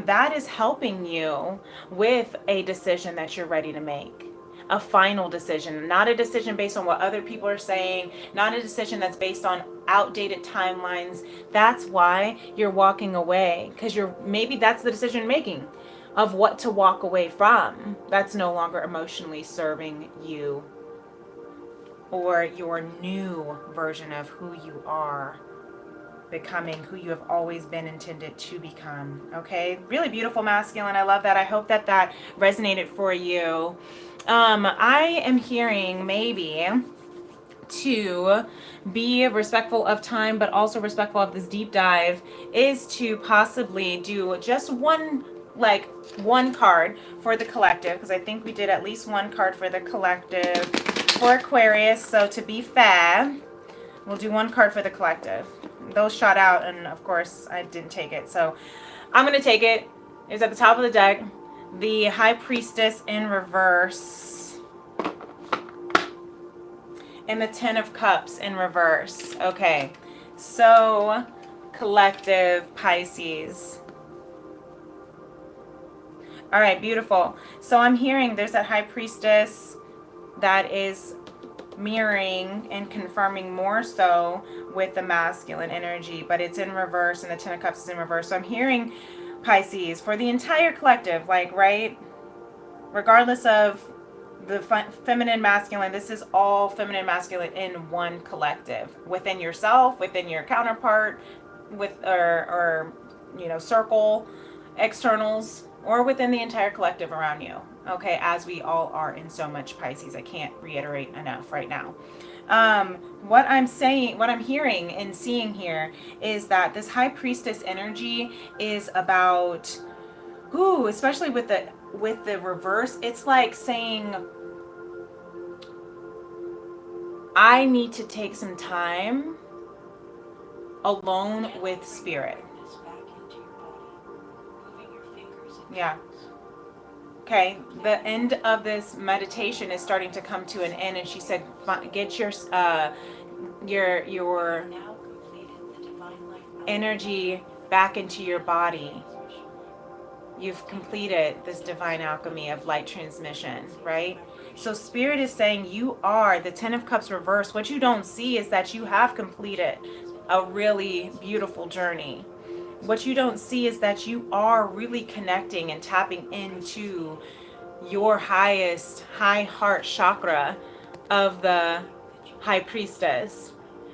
Speaker 1: that is helping you with a decision that you're ready to make. A final decision, not a decision based on what other people are saying, not a decision that's based on outdated timelines. That's why you're walking away, because maybe that's the decision making of what to walk away from. That's no longer emotionally serving you or your new version of who you are becoming, who you have always been intended to become. Okay, really beautiful masculine. I love that. I hope that resonated for you. I am hearing maybe to be respectful of time, but also respectful of this deep dive, is to possibly do just one card for the collective, because I think we did at least one card for the collective for Aquarius. So to be fair, we'll do one card for the collective. Those shot out, and of course I didn't take it, so I'm gonna take it. It's at the top of the deck. The High Priestess in reverse. And the Ten of Cups in reverse. Okay, so collective Pisces. All right, beautiful. So I'm hearing there's that High Priestess that is mirroring and confirming more so with the masculine energy, but it's in reverse, and the Ten of Cups is in reverse. So I'm hearing Pisces for the entire collective, right? Regardless of the feminine, masculine, this is all feminine, masculine in one collective, within yourself, within your counterpart, or circle, externals, or within the entire collective around you. Okay, as we all are in so much Pisces. I can't reiterate enough right now. What I'm hearing and seeing here is that this High Priestess energy is about, especially with the reverse, it's like saying, I need to take some time alone with spirit. Yeah. Okay, the end of this meditation is starting to come to an end, and she said, get your energy back into your body. You've completed this divine alchemy of light transmission, right? So Spirit is saying you are the Ten of Cups reverse. What you don't see is that you have completed a really beautiful journey. What you don't see is that you are really connecting and tapping into your highest high heart chakra of the High Priestess.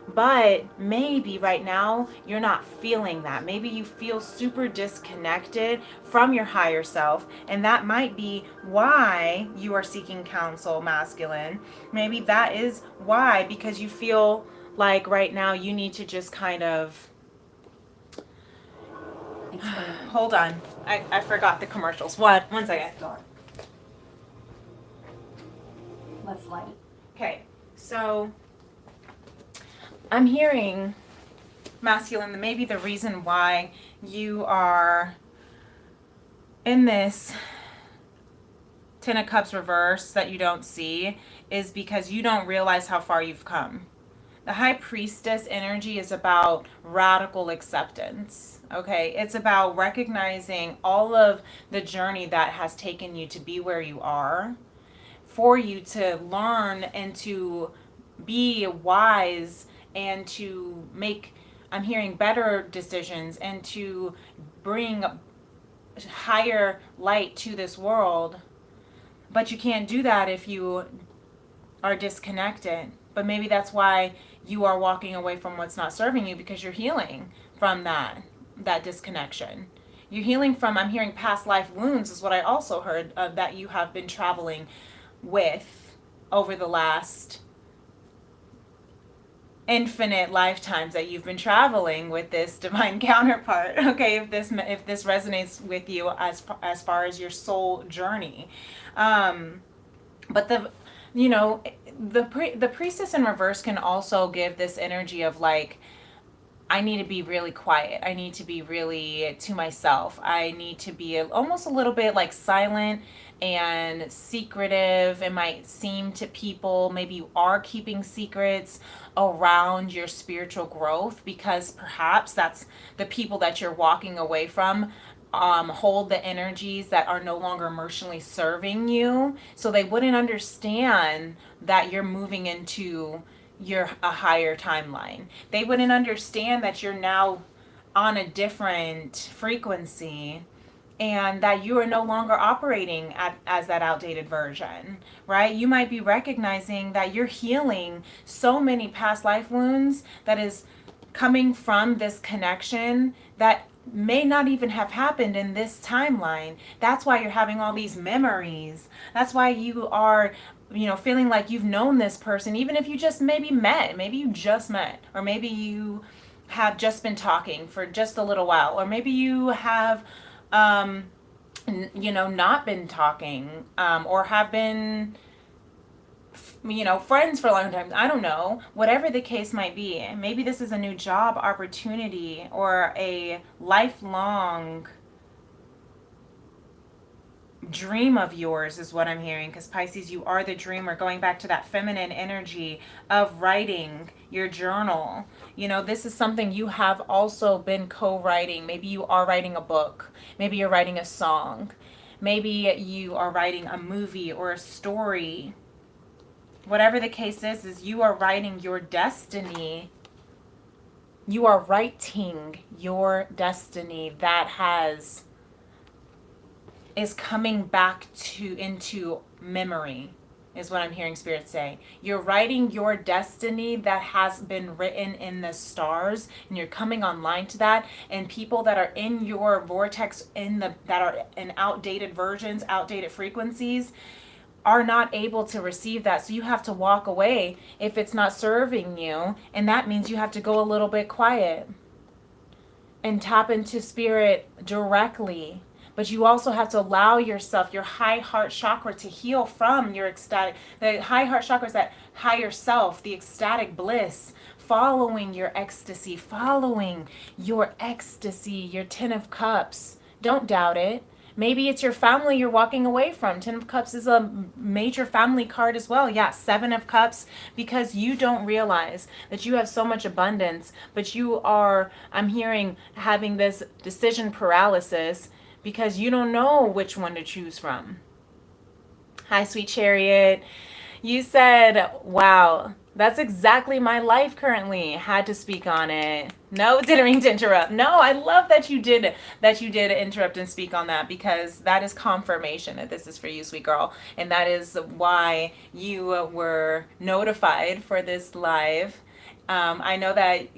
Speaker 1: But maybe right now you're not feeling that. Maybe you feel super disconnected from your higher self, and that might be why you are seeking counsel, masculine. Maybe that is why, because you feel like right now you need to just kind of hold on. I forgot the commercials. What? One second.
Speaker 2: Let's light it.
Speaker 1: Okay, so I'm hearing, masculine, maybe the reason why you are in this Ten of Cups reverse that you don't see is because you don't realize how far you've come. The High Priestess energy is about radical acceptance. Okay, it's about recognizing all of the journey that has taken you to be where you are, for you to learn and to be wise and to make, I'm hearing, better decisions and to bring higher light to this world. But you can't do that if you are disconnected. But maybe that's why you are walking away from what's not serving you, because you're healing from that disconnection. You're healing from, I'm hearing, past life wounds is what I also heard, that you have been traveling with over the last infinite lifetimes that you've been traveling with this divine counterpart. Okay, if this resonates with you as far as your soul journey. But the, you know, the priestess in reverse can also give this energy of like, I need to be really quiet. I need to be really to myself. I need to be almost a little bit like silent and secretive. It might seem to people maybe you are keeping secrets around your spiritual growth, because perhaps that's the people that you're walking away from, hold the energies that are no longer emotionally serving you. So they wouldn't understand that you're moving into a higher timeline. They wouldn't understand that you're now on a different frequency and that you are no longer operating as that outdated version, right? You might be recognizing that you're healing so many past life wounds that is coming from this connection that may not even have happened in this timeline. That's why you're having all these memories. That's why you are, feeling like you've known this person, even if you just maybe you just met, or maybe you have just been talking for just a little while, or maybe you have, not been talking, or have been, friends for a long time. I don't know. Whatever the case might be. Maybe this is a new job opportunity or a lifelong dream of yours is what I'm hearing, because Pisces, you are the dreamer. Going back to that feminine energy of writing your journal. This is something you have also been co-writing. Maybe you are writing a book. Maybe you're writing a song. Maybe you are writing a movie or a story. Whatever the case is you are writing your destiny. You are writing your destiny that is coming back into memory, is what I'm hearing Spirit say. You're writing your destiny that has been written in the stars, and you're coming online to that. And people that are in your vortex, that are in outdated versions, outdated frequencies, are not able to receive that. So you have to walk away if it's not serving you, and that means you have to go a little bit quiet and tap into Spirit directly. But you also have to allow yourself, your high heart chakra, to heal from your ecstatic. The high heart chakra is that higher self, the ecstatic bliss, following your ecstasy, your Ten of Cups. Don't doubt it. Maybe it's your family you're walking away from. Ten of Cups is a major family card as well. Yeah, Seven of Cups, because you don't realize that you have so much abundance, but you are, I'm hearing, having this decision paralysis because you don't know which one to choose from. Hi, sweet chariot. You said, wow, that's exactly my life currently. Had to speak on it. No, didn't mean to interrupt. No, I love that you did interrupt and speak on that, because that is confirmation that this is for you, sweet girl. And that is why you were notified for this live. I know that,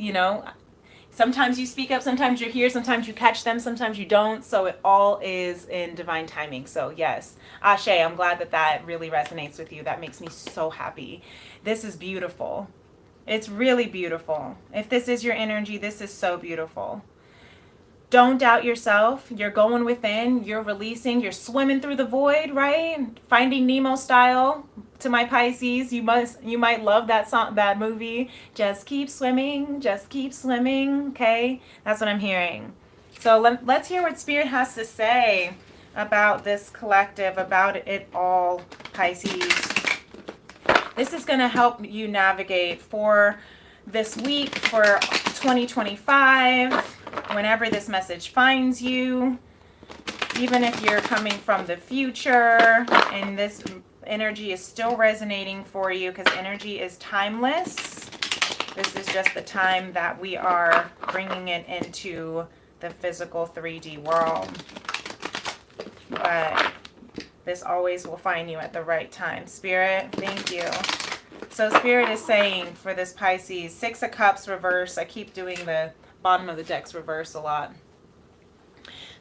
Speaker 1: sometimes you speak up, sometimes you're here, sometimes you catch them, sometimes you don't. So it all is in divine timing. So yes, Ashe, I'm glad that that really resonates with you. That makes me so happy. This is beautiful. It's really beautiful. If this is your energy, this is so beautiful. Don't doubt yourself. You're going within, you're releasing, you're swimming through the void, right? Finding Nemo style. To my Pisces, you might love that song, that movie. Just keep swimming, okay? That's what I'm hearing. So let's hear what Spirit has to say about this collective, about it all, Pisces. This is going to help you navigate for this week, for 2025, whenever this message finds you, even if you're coming from the future and this energy is still resonating for you, because energy is timeless. This is just the time that we are bringing it into the physical 3D world. But this always will find you at the right time. Spirit, thank you. So Spirit is saying for this Pisces, 6 of Cups reverse. I keep doing the bottom of the decks reverse a lot.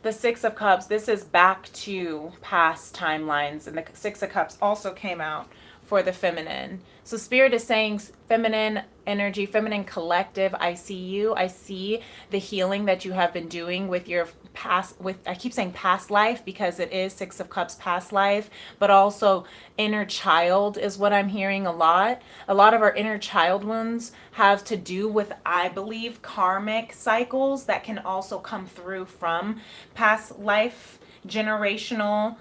Speaker 1: The 6 of Cups, this is back to past timelines. And the 6 of Cups also came out for the feminine. So Spirit is saying feminine energy, feminine collective. I see you. I see the healing that you have been doing with your past, I keep saying past life because it is 6 of Cups past life, but also inner child is what I'm hearing a lot. A lot of our inner child wounds have to do with, I believe, karmic cycles that can also come through from past life, generational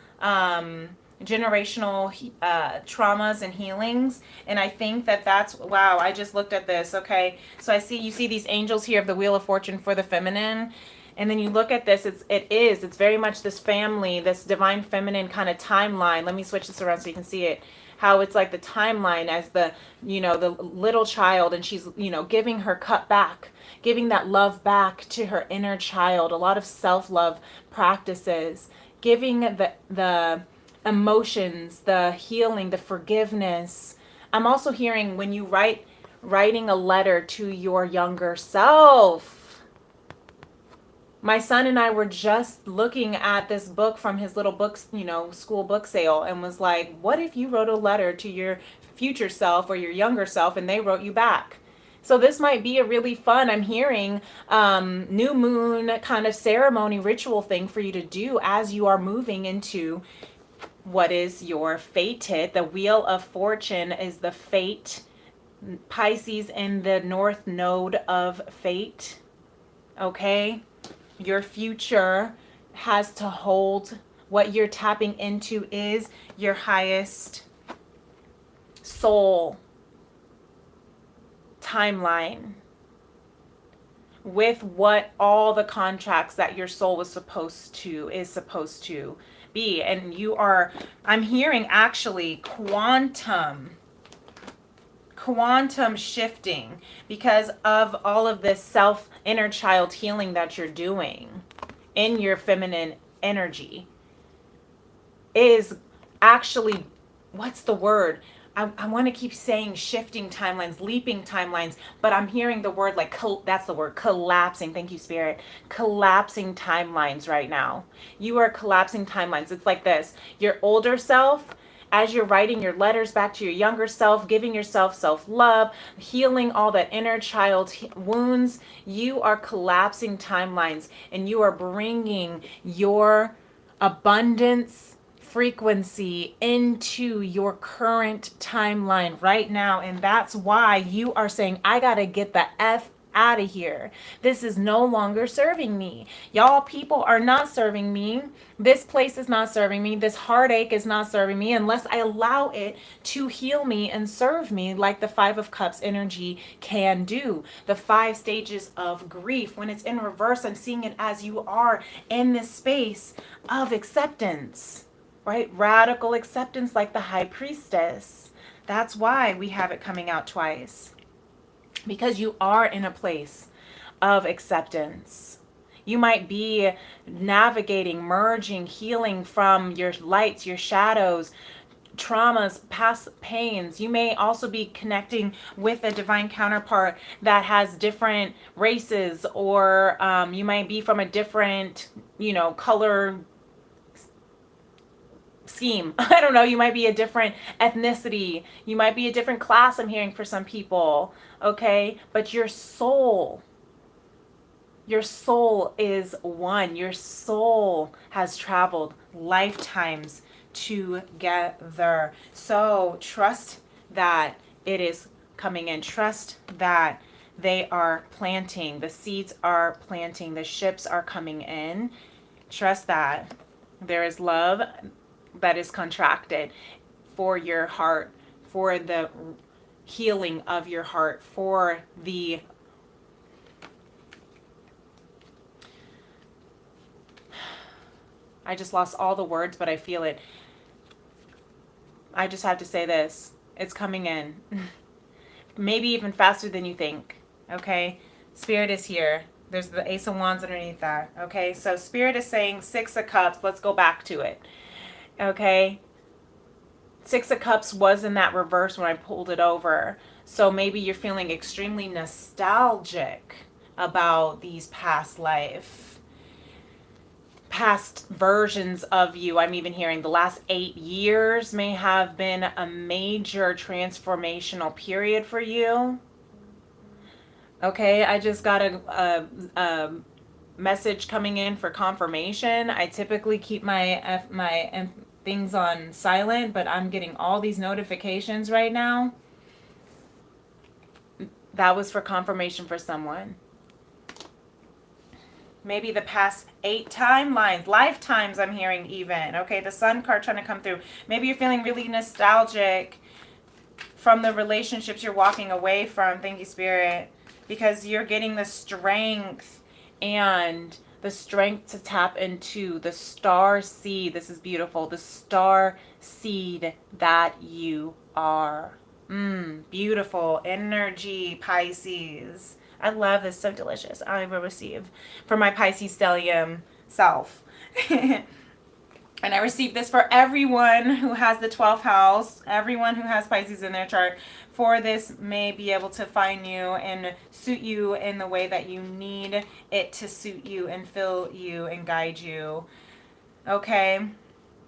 Speaker 1: traumas and healings. And I think that that's, wow, I just looked at this. Okay, so you see these angels here of the Wheel of Fortune for the feminine, and then you look at this, it's very much this family, this divine feminine kind of timeline. Let me switch this around so you can see it, how it's like the timeline as the little child, and she's giving her cup back, giving that love back to her inner child, a lot of self-love practices, giving the emotions, the healing, the forgiveness. I'm also hearing when you writing a letter to your younger self. My son and I were just looking at this book from his little books, school book sale, and was like, what if you wrote a letter to your future self or your younger self and they wrote you back? So this might be a really fun, I'm hearing, new moon kind of ceremony ritual thing for you to do as you are moving into what is your fated. The Wheel of Fortune is the fate. Pisces in the north node of fate. Okay? Your future has to hold. What you're tapping into is your highest soul timeline with what all the contracts that your soul is supposed to be. And I'm hearing actually quantum shifting because of all of this inner child healing that you're doing in your feminine energy is actually, what's the word? I want to keep saying shifting timelines, leaping timelines, but I'm hearing the word that's the word, collapsing. Thank you, Spirit. Collapsing timelines right now. You are collapsing timelines. It's like this. Your older self, as you're writing your letters back to your younger self, giving yourself self-love, healing all that inner child wounds, you are collapsing timelines and you are bringing your abundance frequency into your current timeline right now. And that's why you are saying, I gotta get the F out of here. This is no longer serving me. Y'all, people are not serving me. This place is not serving me. This heartache is not serving me unless I allow it to heal me and serve me like the 5 of Cups energy can do. The 5 stages of grief. When it's in reverse, I'm seeing it as you are in this space of acceptance. Right? Radical acceptance like the High Priestess. That's why we have it coming out twice. Because you are in a place of acceptance. You might be navigating, merging, healing from your lights, your shadows, traumas, past pains. You may also be connecting with a divine counterpart that has different races, or you might be from a different, color scheme. I don't know. You might be a different ethnicity. You might be a different class, I'm hearing for some people. Okay. But your soul is one. Your soul has traveled lifetimes together. So trust that it is coming in. Trust that they are planting. The seeds are planting. The ships are coming in. Trust that there is love that is contracted for your heart, for the healing of your heart, for the I just lost all the words, but I feel it. I just have to say this. It's coming in. Maybe even faster than you think. Okay? Spirit is here. There's the Ace of Wands underneath that. Okay? So Spirit is saying 6 of Cups. Let's go back to it. Okay? 6 of Cups was in that reverse when I pulled it over. So maybe you're feeling extremely nostalgic about these past versions of you. I'm even hearing the last 8 years may have been a major transformational period for you. Okay, I just got a message coming in for confirmation. I typically keep my things on silent, but I'm getting all these notifications right now. That was for confirmation for someone. Maybe the past 8 timelines, lifetimes I'm hearing even. Okay, the Sun card trying to come through. Maybe you're feeling really nostalgic from the relationships you're walking away from. Thank you, Spirit. Because you're getting the strength and the strength to tap into the star seed. This is beautiful. The star seed that you are. Beautiful energy, Pisces. I love this. So delicious. I will receive for my Pisces stellium self. And I receive this for everyone who has the 12th house, everyone who has Pisces in their chart. For this may be able to find you and suit you in the way that you need it to suit you and fill you and guide you. Okay.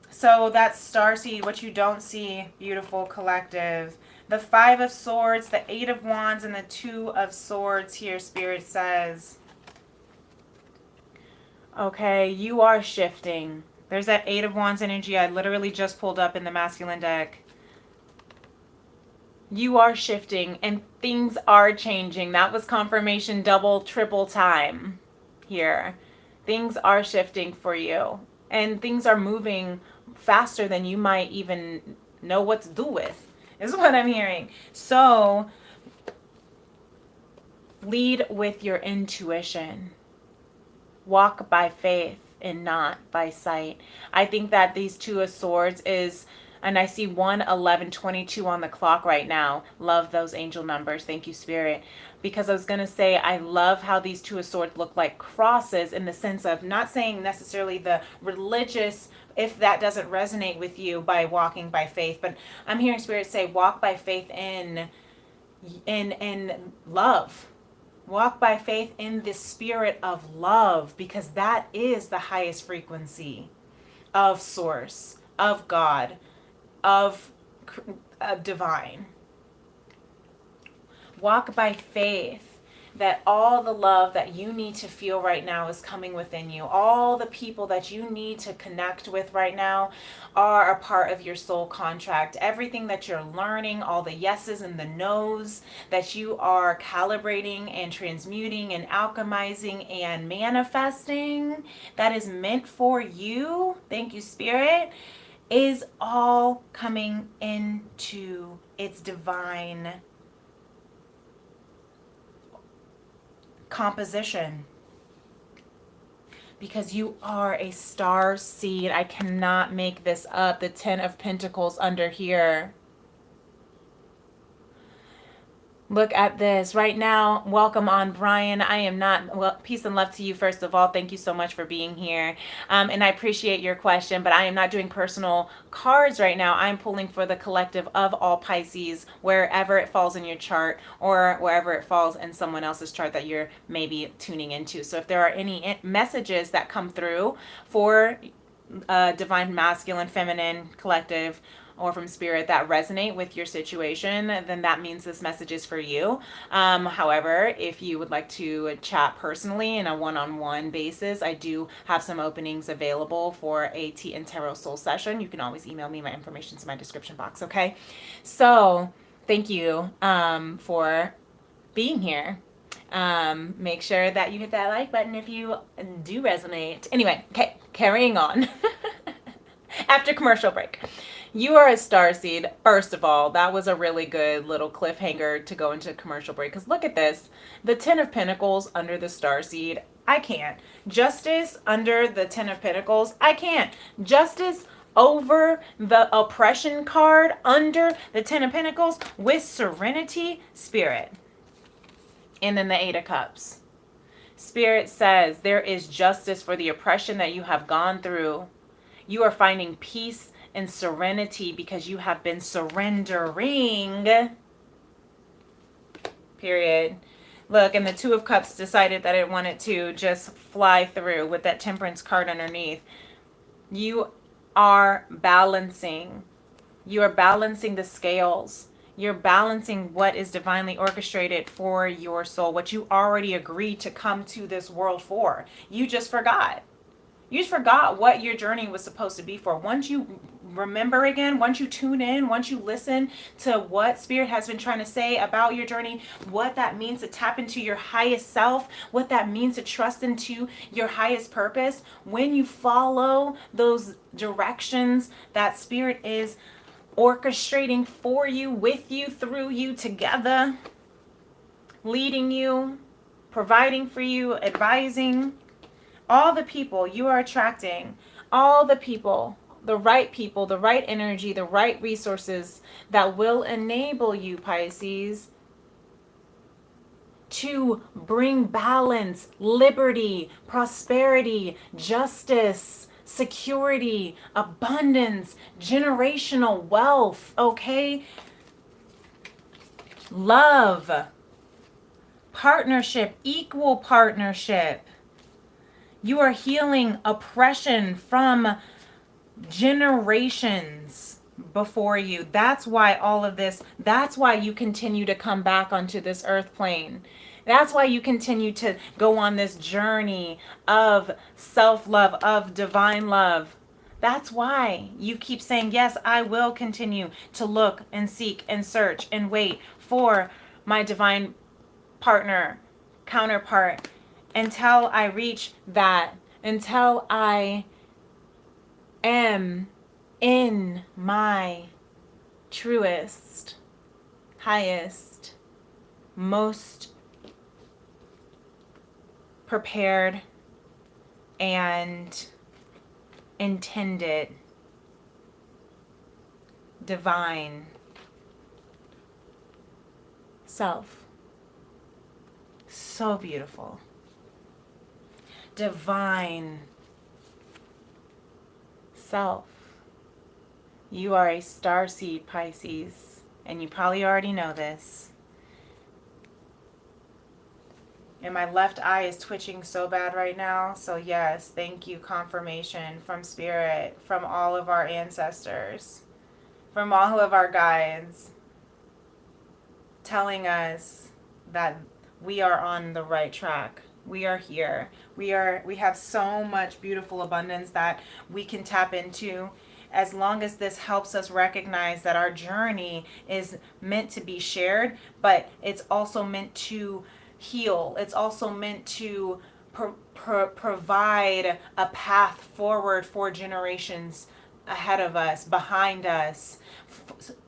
Speaker 1: So that's starseed, what you don't see, beautiful collective. The 5 of Swords, the 8 of Wands, and the 2 of Swords here, Spirit says. Okay, you are shifting. There's that 8 of Wands energy I literally just pulled up in the masculine deck. You are shifting and things are changing. That was confirmation double, triple time here. Things are shifting for you. And things are moving faster than you might even know what to do with, is what I'm hearing. So lead with your intuition. Walk by faith and not by sight. I think that these 2 of Swords is, and I see 1, 11, 22 on the clock right now. Love those angel numbers. Thank you, Spirit. Because I was going to say, I love how these 2 of Swords look like crosses in the sense of not saying necessarily the religious, if that doesn't resonate with you, by walking by faith. But I'm hearing Spirit say, walk by faith in love. Walk by faith in the spirit of love, because that is the highest frequency of source, of God, of divine. Walk by faith that all the love that you need to feel right now is coming within you. All the people that you need to connect with right now are a part of your soul contract. Everything that you're learning, all the yeses and the nos that you are calibrating and transmuting and alchemizing and manifesting, that is meant for you, thank you, Spirit, is all coming into its divine composition, because you are a star seed. I cannot make this up. The 10 of Pentacles under here. Look at this right now. Welcome on, Brian. I am not, well, peace and love to you, first of all. Thank you so much for being here. And I appreciate your question, but I am not doing personal cards right now. I'm pulling for the collective of all Pisces, wherever it falls in your chart or wherever it falls in someone else's chart that you're maybe tuning into. So if there are any messages that come through for divine masculine, feminine, collective, or from spirit that resonate with your situation, then that means this message is for you. However, if you would like to chat personally in a one-on-one basis, I do have some openings available for a Tea and Tarot soul session. You can always email me. My information's in my description box, okay? So thank you for being here. Make sure that you hit that like button if you do resonate. Anyway, okay, carrying on. After commercial break. You are a starseed. First of all, that was a really good little cliffhanger to go into commercial break. Because look at this. The Ten of Pentacles under the starseed. I can't. Justice under the Ten of Pentacles. I can't. Justice over the oppression card under the Ten of Pentacles with Serenity, Spirit. And then the Eight of Cups. Spirit says there is justice for the oppression that you have gone through. You are finding peace and serenity because you have been surrendering. Period. Look, and the Two of Cups decided that it wanted to just fly through with that Temperance card underneath. You are balancing. You are balancing the scales. You're balancing what is divinely orchestrated for your soul, what you already agreed to come to this world for. You just forgot. You just forgot what your journey was supposed to be for. Once you remember again, once you tune in, once you listen to what Spirit has been trying to say about your journey, what that means to tap into your highest self, what that means to trust into your highest purpose, when you follow those directions that Spirit is orchestrating for you, with you, through you, together, leading you, providing for you, advising, all the people you are attracting, all the people, the right energy, the right resources that will enable you, Pisces, to bring balance, liberty, prosperity, justice, security, abundance, generational wealth, okay? Love, partnership, equal partnership. You are healing oppression from generations before you. That's why all of this, that's why you continue to come back onto this earth plane. That's why you continue to go on this journey of self-love, of divine love. That's why you keep saying, yes, I will continue to look and seek and search and wait for my divine partner, counterpart, until I reach that, until I am in my truest, highest, most prepared and intended divine self. So beautiful. Divine self. You are a starseed, Pisces, and you probably already know this. And my left eye is twitching so bad right now. So yes, thank you, confirmation from Spirit, from all of our ancestors, from all of our guides, telling us that we are on the right track. We are here. We have so much beautiful abundance that we can tap into, as long as this helps us recognize that our journey is meant to be shared, but it's also meant to heal. It's also meant to provide a path forward for generations ahead of us, behind us,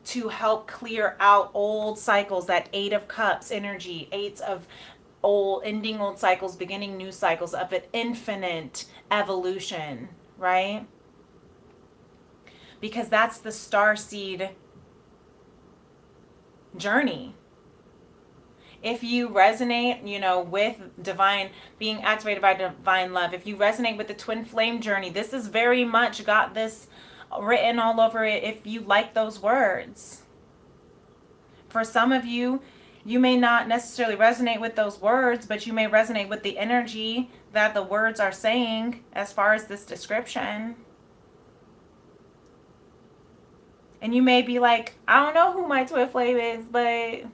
Speaker 1: to help clear out old cycles, that Eight of Cups energy, eights of old, ending old cycles, beginning new cycles of an infinite evolution, right? Because that's the starseed journey. If you resonate, with divine, being activated by divine love, if you resonate with the twin flame journey, this is very much got this written all over it if you like those words. For some of you, you may not necessarily resonate with those words, but you may resonate with the energy that the words are saying as far as this description. And you may be like, I don't know who my twin flame is, but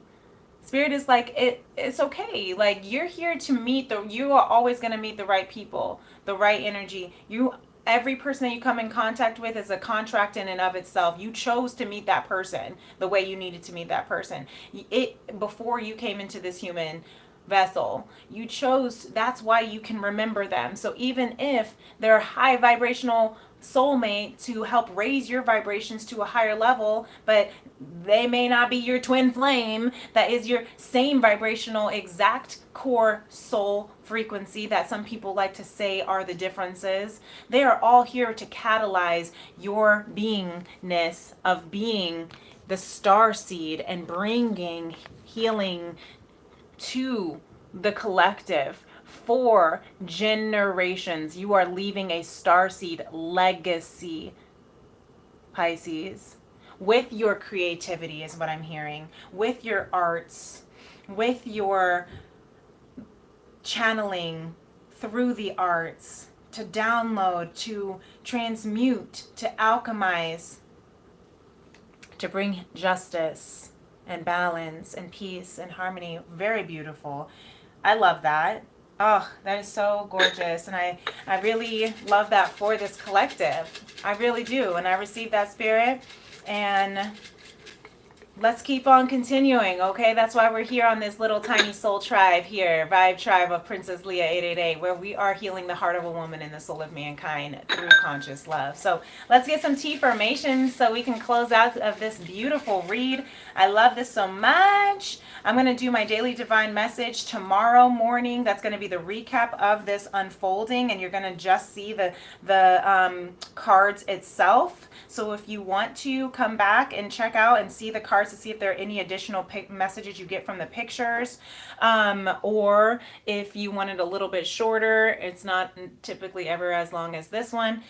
Speaker 1: Spirit is like, it's okay. Like, you're here to meet you are always going to meet the right people, the right energy. Every person that you come in contact with is a contract in and of itself. You chose to meet that person the way you needed to meet that person. Before you came into this human vessel, you chose, that's why you can remember them. So even if they're high vibrational soulmate to help raise your vibrations to a higher level, but they may not be your twin flame that is your same vibrational exact core soul frequency that some people like to say are the differences. They are all here to catalyze your beingness of being the star seed and bringing healing to the collective for generations. You are leaving a starseed legacy, Pisces, with your creativity is what I'm hearing, with your arts, with your channeling through the arts, to download, to transmute, to alchemize, to bring justice and balance and peace and harmony. Very beautiful. I love that. Oh, that is so gorgeous. And I really love that for this collective. I really do. And I receive that, Spirit. And let's keep on continuing, okay? That's why we're here on this little tiny soul tribe here, Vibe Tribe of Princess Leah 888, where we are healing the heart of a woman and the soul of mankind through conscious love. So let's get some tea formations so we can close out of this beautiful read. I love this so much. I'm going to do my daily divine message tomorrow morning. That's going to be the recap of this unfolding, and you're going to just see the cards itself. So if you want to come back and check out and see the cards to see if there are any additional messages you get from the pictures, or if you want it a little bit shorter, it's not typically ever as long as this one.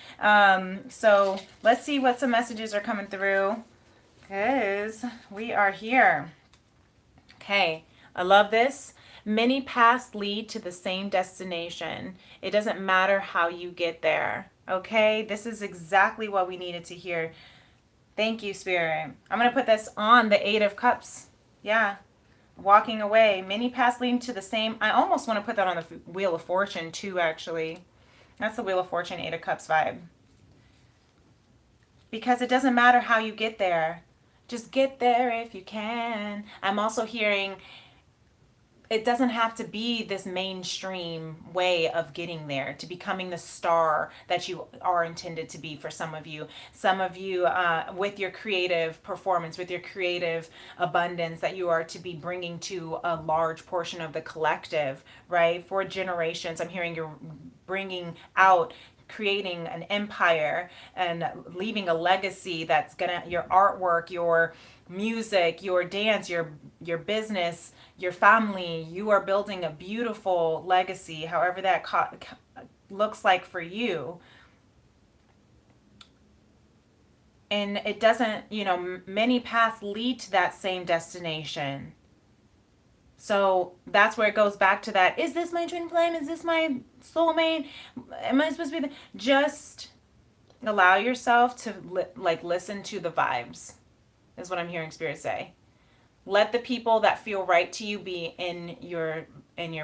Speaker 1: So let's see what some messages are coming through, because we are here. Okay, I love this. Many paths lead to the same destination. It doesn't matter how you get there. Okay, this is exactly what we needed to hear. Thank you, Spirit. I'm going to put this on the Eight of Cups. Yeah, walking away. Many paths lead to the same. I almost want to put that on the Wheel of Fortune too, actually. That's the Wheel of Fortune, Eight of Cups vibe. Because it doesn't matter how you get there. Just get there if you can. I'm also hearing it doesn't have to be this mainstream way of getting there, to becoming the star that you are intended to be for some of you. Some of you with your creative performance, with your creative abundance that you are to be bringing to a large portion of the collective, right? For generations, I'm hearing you're bringing out, creating an empire and leaving a legacy that's gonna, your artwork, your music, your dance, your business, your family, you are building a beautiful legacy, however that looks like for you. And it doesn't, many paths lead to that same destination. So that's where it goes back to that. Is this my twin flame? Is this my soulmate? Am I supposed to be just allow yourself to listen to the vibes, is what I'm hearing Spirit say. Let the people that feel right to you be in your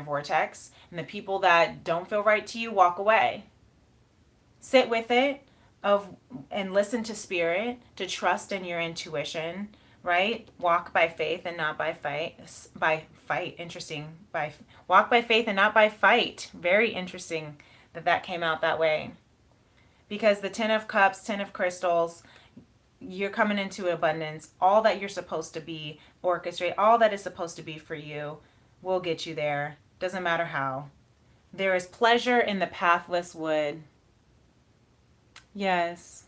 Speaker 1: vortex, and the people that don't feel right to you, walk away. Sit with it and listen to Spirit, to trust in your intuition, right? Walk by faith and not by fight. Interesting. Walk by faith and not by fight. Very interesting that came out that way. Because the Ten of Cups, Ten of Crystals, you're coming into abundance. All that you're supposed to be, orchestrate, all that is supposed to be for you will get you there. Doesn't matter how. There is pleasure in the pathless wood. Yes.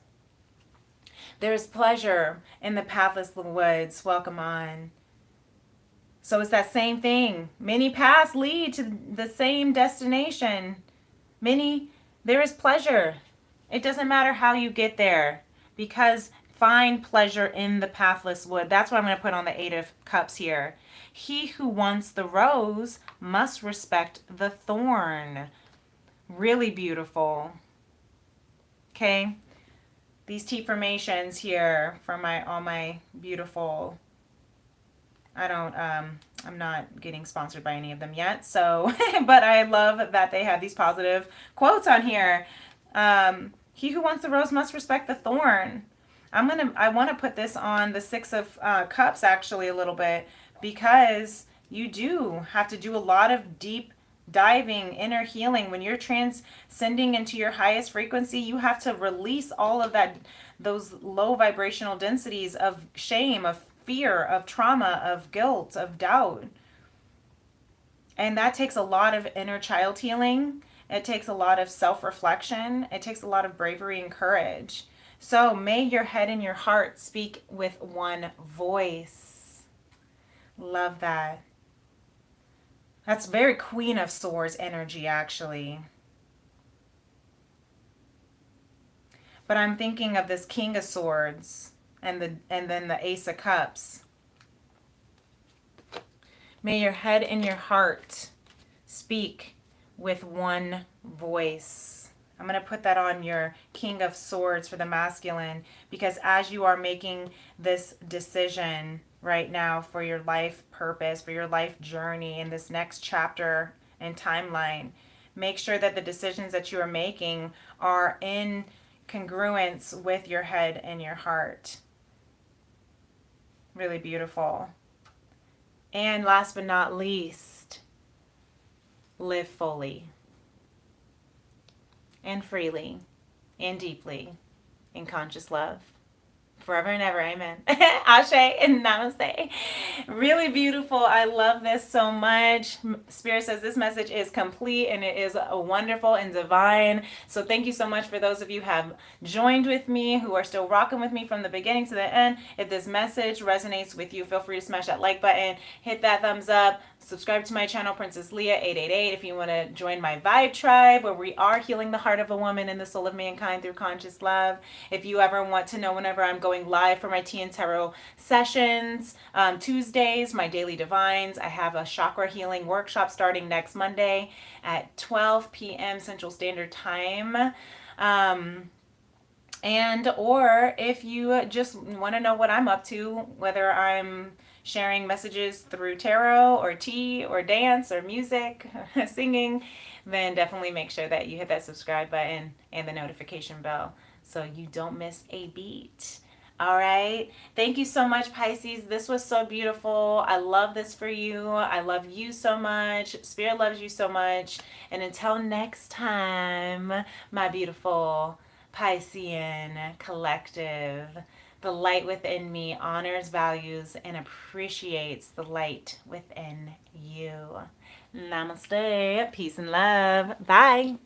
Speaker 1: There is pleasure in the pathless woods. Welcome on. So it's that same thing. Many paths lead to the same destination. There is pleasure. It doesn't matter how you get there, because find pleasure in the pathless wood. That's what I'm going to put on the Eight of Cups here. He who wants the rose must respect the thorn. Really beautiful. Okay. These T formations here for all my beautiful, I'm not getting sponsored by any of them yet. So, but I love that they have these positive quotes on here. He who wants the rose must respect the thorn. I want to put this on the Six of Cups actually a little bit, because you do have to do a lot of deep diving, inner healing. When you're transcending into your highest frequency, you have to release all of those low vibrational densities of shame, of fear, of trauma, of guilt, of doubt. And that takes a lot of inner child healing. It takes a lot of self-reflection. It takes a lot of bravery and courage. So may your head and your heart speak with one voice. Love that. That's very Queen of Swords energy, actually. But I'm thinking of this King of Swords and then the Ace of Cups. May your head and your heart speak with one voice. I'm going to put that on your King of Swords for the masculine, because as you are making this decision right now for your life purpose, for your life journey in this next chapter and timeline, make sure that the decisions that you are making are in congruence with your head and your heart. Really beautiful. And last but not least, live fully and freely and deeply in conscious love. Forever and ever, amen. Ashe and namaste. Really beautiful. I love this so much. Spirit says this message is complete and it is wonderful and divine. So thank you so much for those of you who have joined with me, who are still rocking with me from the beginning to the end. If this message resonates with you, feel free to smash that like button, hit that thumbs up, subscribe to my channel, Princess Leah 888, if you want to join my vibe tribe, where we are healing the heart of a woman and the soul of mankind through conscious love. If you ever want to know whenever I'm going live for my Tea and Tarot sessions, Tuesdays, my daily divines, I have a chakra healing workshop starting next Monday at 12 p.m. Central Standard Time. Or if you just want to know what I'm up to, whether I'm sharing messages through tarot or tea or dance or music, singing, then definitely make sure that you hit that subscribe button and the notification bell so you don't miss a beat. All right. Thank you so much, Pisces. This was so beautiful. I love this for you. I love you so much. Spirit loves you so much. And until next time, my beautiful Piscean collective, the light within me honors, values, and appreciates the light within you. Namaste. Peace and love. Bye.